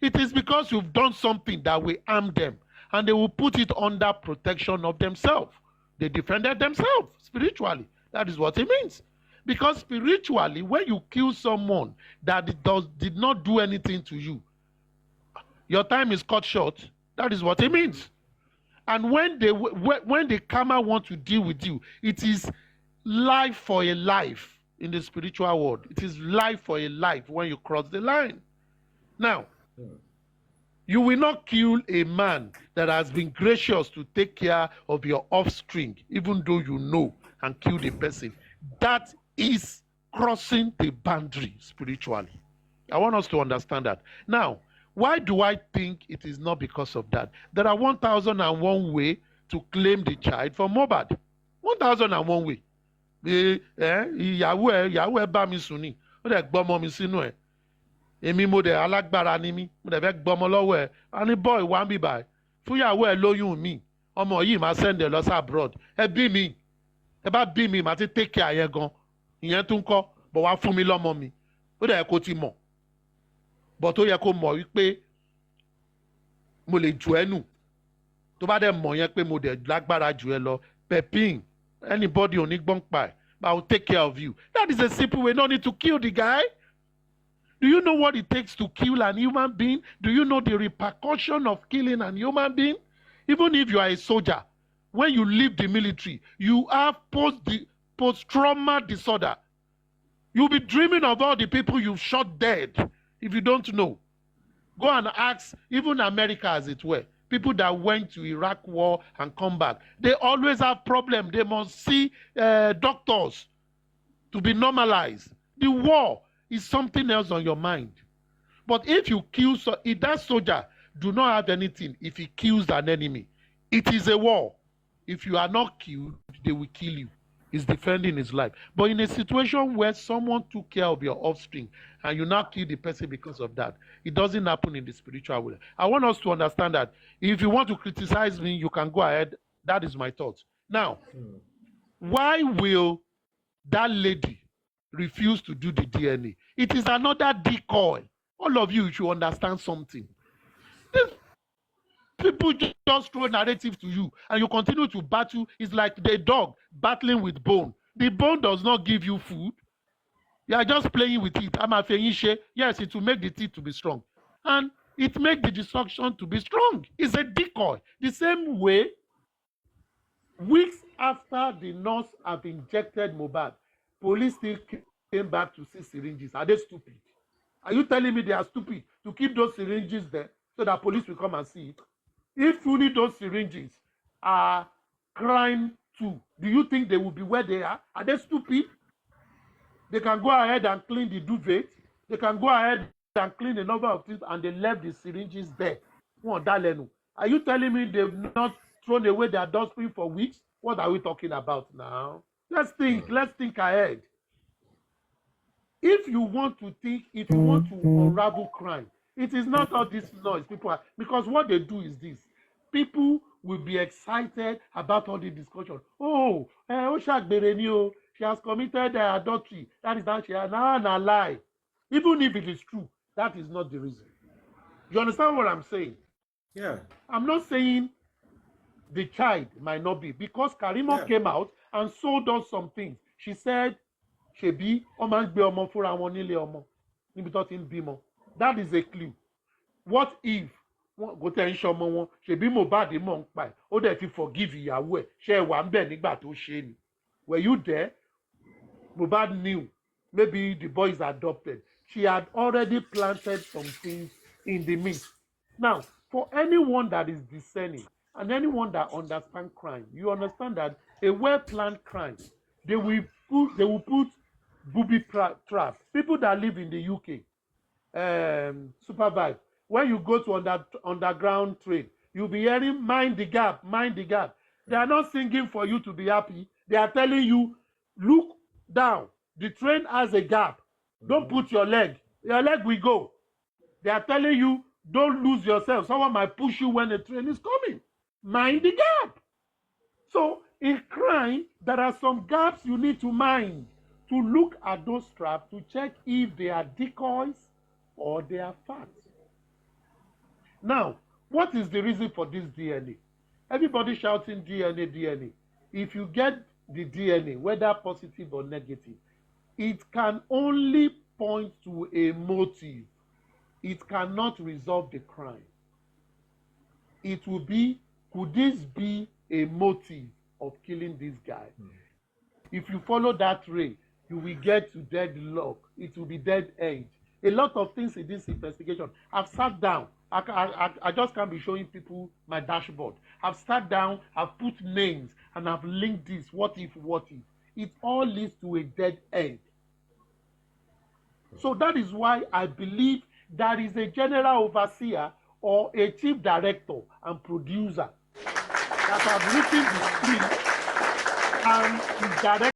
it is because you've done something that will harm them, and they will put it under protection of themselves. They defended themselves spiritually. That is what it means. Because spiritually, when you kill someone that did not do anything to you, your time is cut short. That is what it means. And when the karma want to deal with you, it is life for a life in the spiritual world. It is life for a life when you cross the line. Now, you will not kill a man that has been gracious to take care of your offspring, even though you know, and kill the person. That is crossing the boundary spiritually. I want us to understand that. Now, why do I think it is not because of that? There are 1,001 ways to claim the child from Mohbad. 1,001 ways. Ìyàwó ẹ bá mi sùn ni, ó dẹ̀ gbọ́mọ mi sínú ẹ̀. Èmi mo dẹ̀ alágbára ni mí, mo dẹ̀ fẹ́ gbọ́mọ lọ́wọ́ ẹ̀. A ní boy wá ń bì báyìí. Fúnyàwó ẹ̀ lóyún mi, ọmọ yìí máa send ẹ̀ lọ sí abroad. Ẹ bí mi, ẹ bá bí mi, màá ti take care yẹn gan. Ìyẹn tún kọ́, bọ̀ wá fún mi lọ́mọ mi. Ó dẹ̀ kó ti mọ̀. But ó yẹ kó mọ̀ wípé mo lè jù ẹ́ nù. Tó bá dẹ̀ mọ̀ yẹn pé mo dẹ̀ lágbára jù ẹ lọ, pepin, anybody ò ní gbọ́n pa ẹ̀, but I will take care of you. That is a simple way. No need to kill the guy. Do you know what it takes to kill an human being? Do you know the repercussion of killing an human being? Even if you are a soldier, when you leave the military, you have post-trauma disorder. You'll be dreaming of all the people you've shot dead if you don't know. Go and ask, even America as it were, people that went to Iraq war and come back, they always have problems. They must see doctors to be normalized. The war is something else on your mind. But if you kill, if that soldier do not have anything, if he kills an enemy, it is a war. If you are not killed, they will kill you. He's defending his life. But in a situation where someone took care of your offspring and you now kill the person because of that, it doesn't happen in the spiritual world. I want us to understand that if you want to criticize me, you can go ahead. That is my thought. Now, why will that lady refuse to do the DNA? It is another decoy. All of you should understand something. These people just throw narrative to you and you continue to battle. It's like the dog battling with bone. The bone does not give you food. You are just playing with it. Yes, it will make the teeth to be strong. And it makes the destruction to be strong. It's a decoy. The same way, weeks after the nurse have injected Mohbad, police still came back to see syringes. Are they stupid? Are you telling me they are stupid to keep those syringes there so that police will come and see it? If truly those syringes are crime too, do you think they will be where they are? Are they stupid? They can go ahead and clean the duvet. They can go ahead and clean a number of things, and they left the syringes there. Are you telling me they've not thrown away their dustbin for weeks? What are we talking about now? Let's think ahead. If you want to think, if you want to unravel crime, it is not all this noise people are, because what they do is this. People will be excited about all the discussion. Oh, she has committed adultery. That is that she has now a lie. Even if it is true, That is not the reason. You understand what I'm saying? Yeah. I'm not saying the child might not be, because Karimo Yeah. came out and sold us some things. She said, Shebi, ọmọ ń gbé ọmọ fúnra wọn nílé ọmọ níbi tó ti ń bímọ. That is a clue. What if wọn kò tẹ̀ ń ṣọmọ wọn, ṣèbí Mohbad mọ̀ ń pa ẹ̀, ó dẹ̀ ti forgive ìyàwó ẹ̀, ṣé ẹ wà ń bẹ̀ nígbà tó ṣe ni? Were you there? Mohbad knew maybe the boy is adopted. She had already planted some things in the midst. Now, for anyone that is discerning and anyone that understands crime, you understand that a well-planned crime, they will put booby trap. People that live in the UK, supervise. When you go to underground train, you'll be hearing mind the gap, mind the gap. They are not singing for you to be happy. They are telling you, look down. The train has a gap. Don't put your leg. Your leg will go. They are telling you, don't lose yourself. Someone might push you when the train is coming. Mind the gap. So in crime, there are some gaps you need to mind, to look at those traps to check if they are decoys or they are facts. Now, what is the reason for this DNA? Everybody shouting DNA, DNA. If you get the DNA, whether positive or negative, it can only point to a motive. It cannot resolve the crime. It will be, could this be a motive of killing this guy? If you follow that ray, you will get to deadlock. It will be dead end. A lot of things in this investigation. I've sat down. I just can't be showing people my dashboard. I've sat down, I've put names, and I've linked this. What if, what if? It all leads to a dead end. So that is why I believe there is a general overseer or a chief director and producer that have written the script and is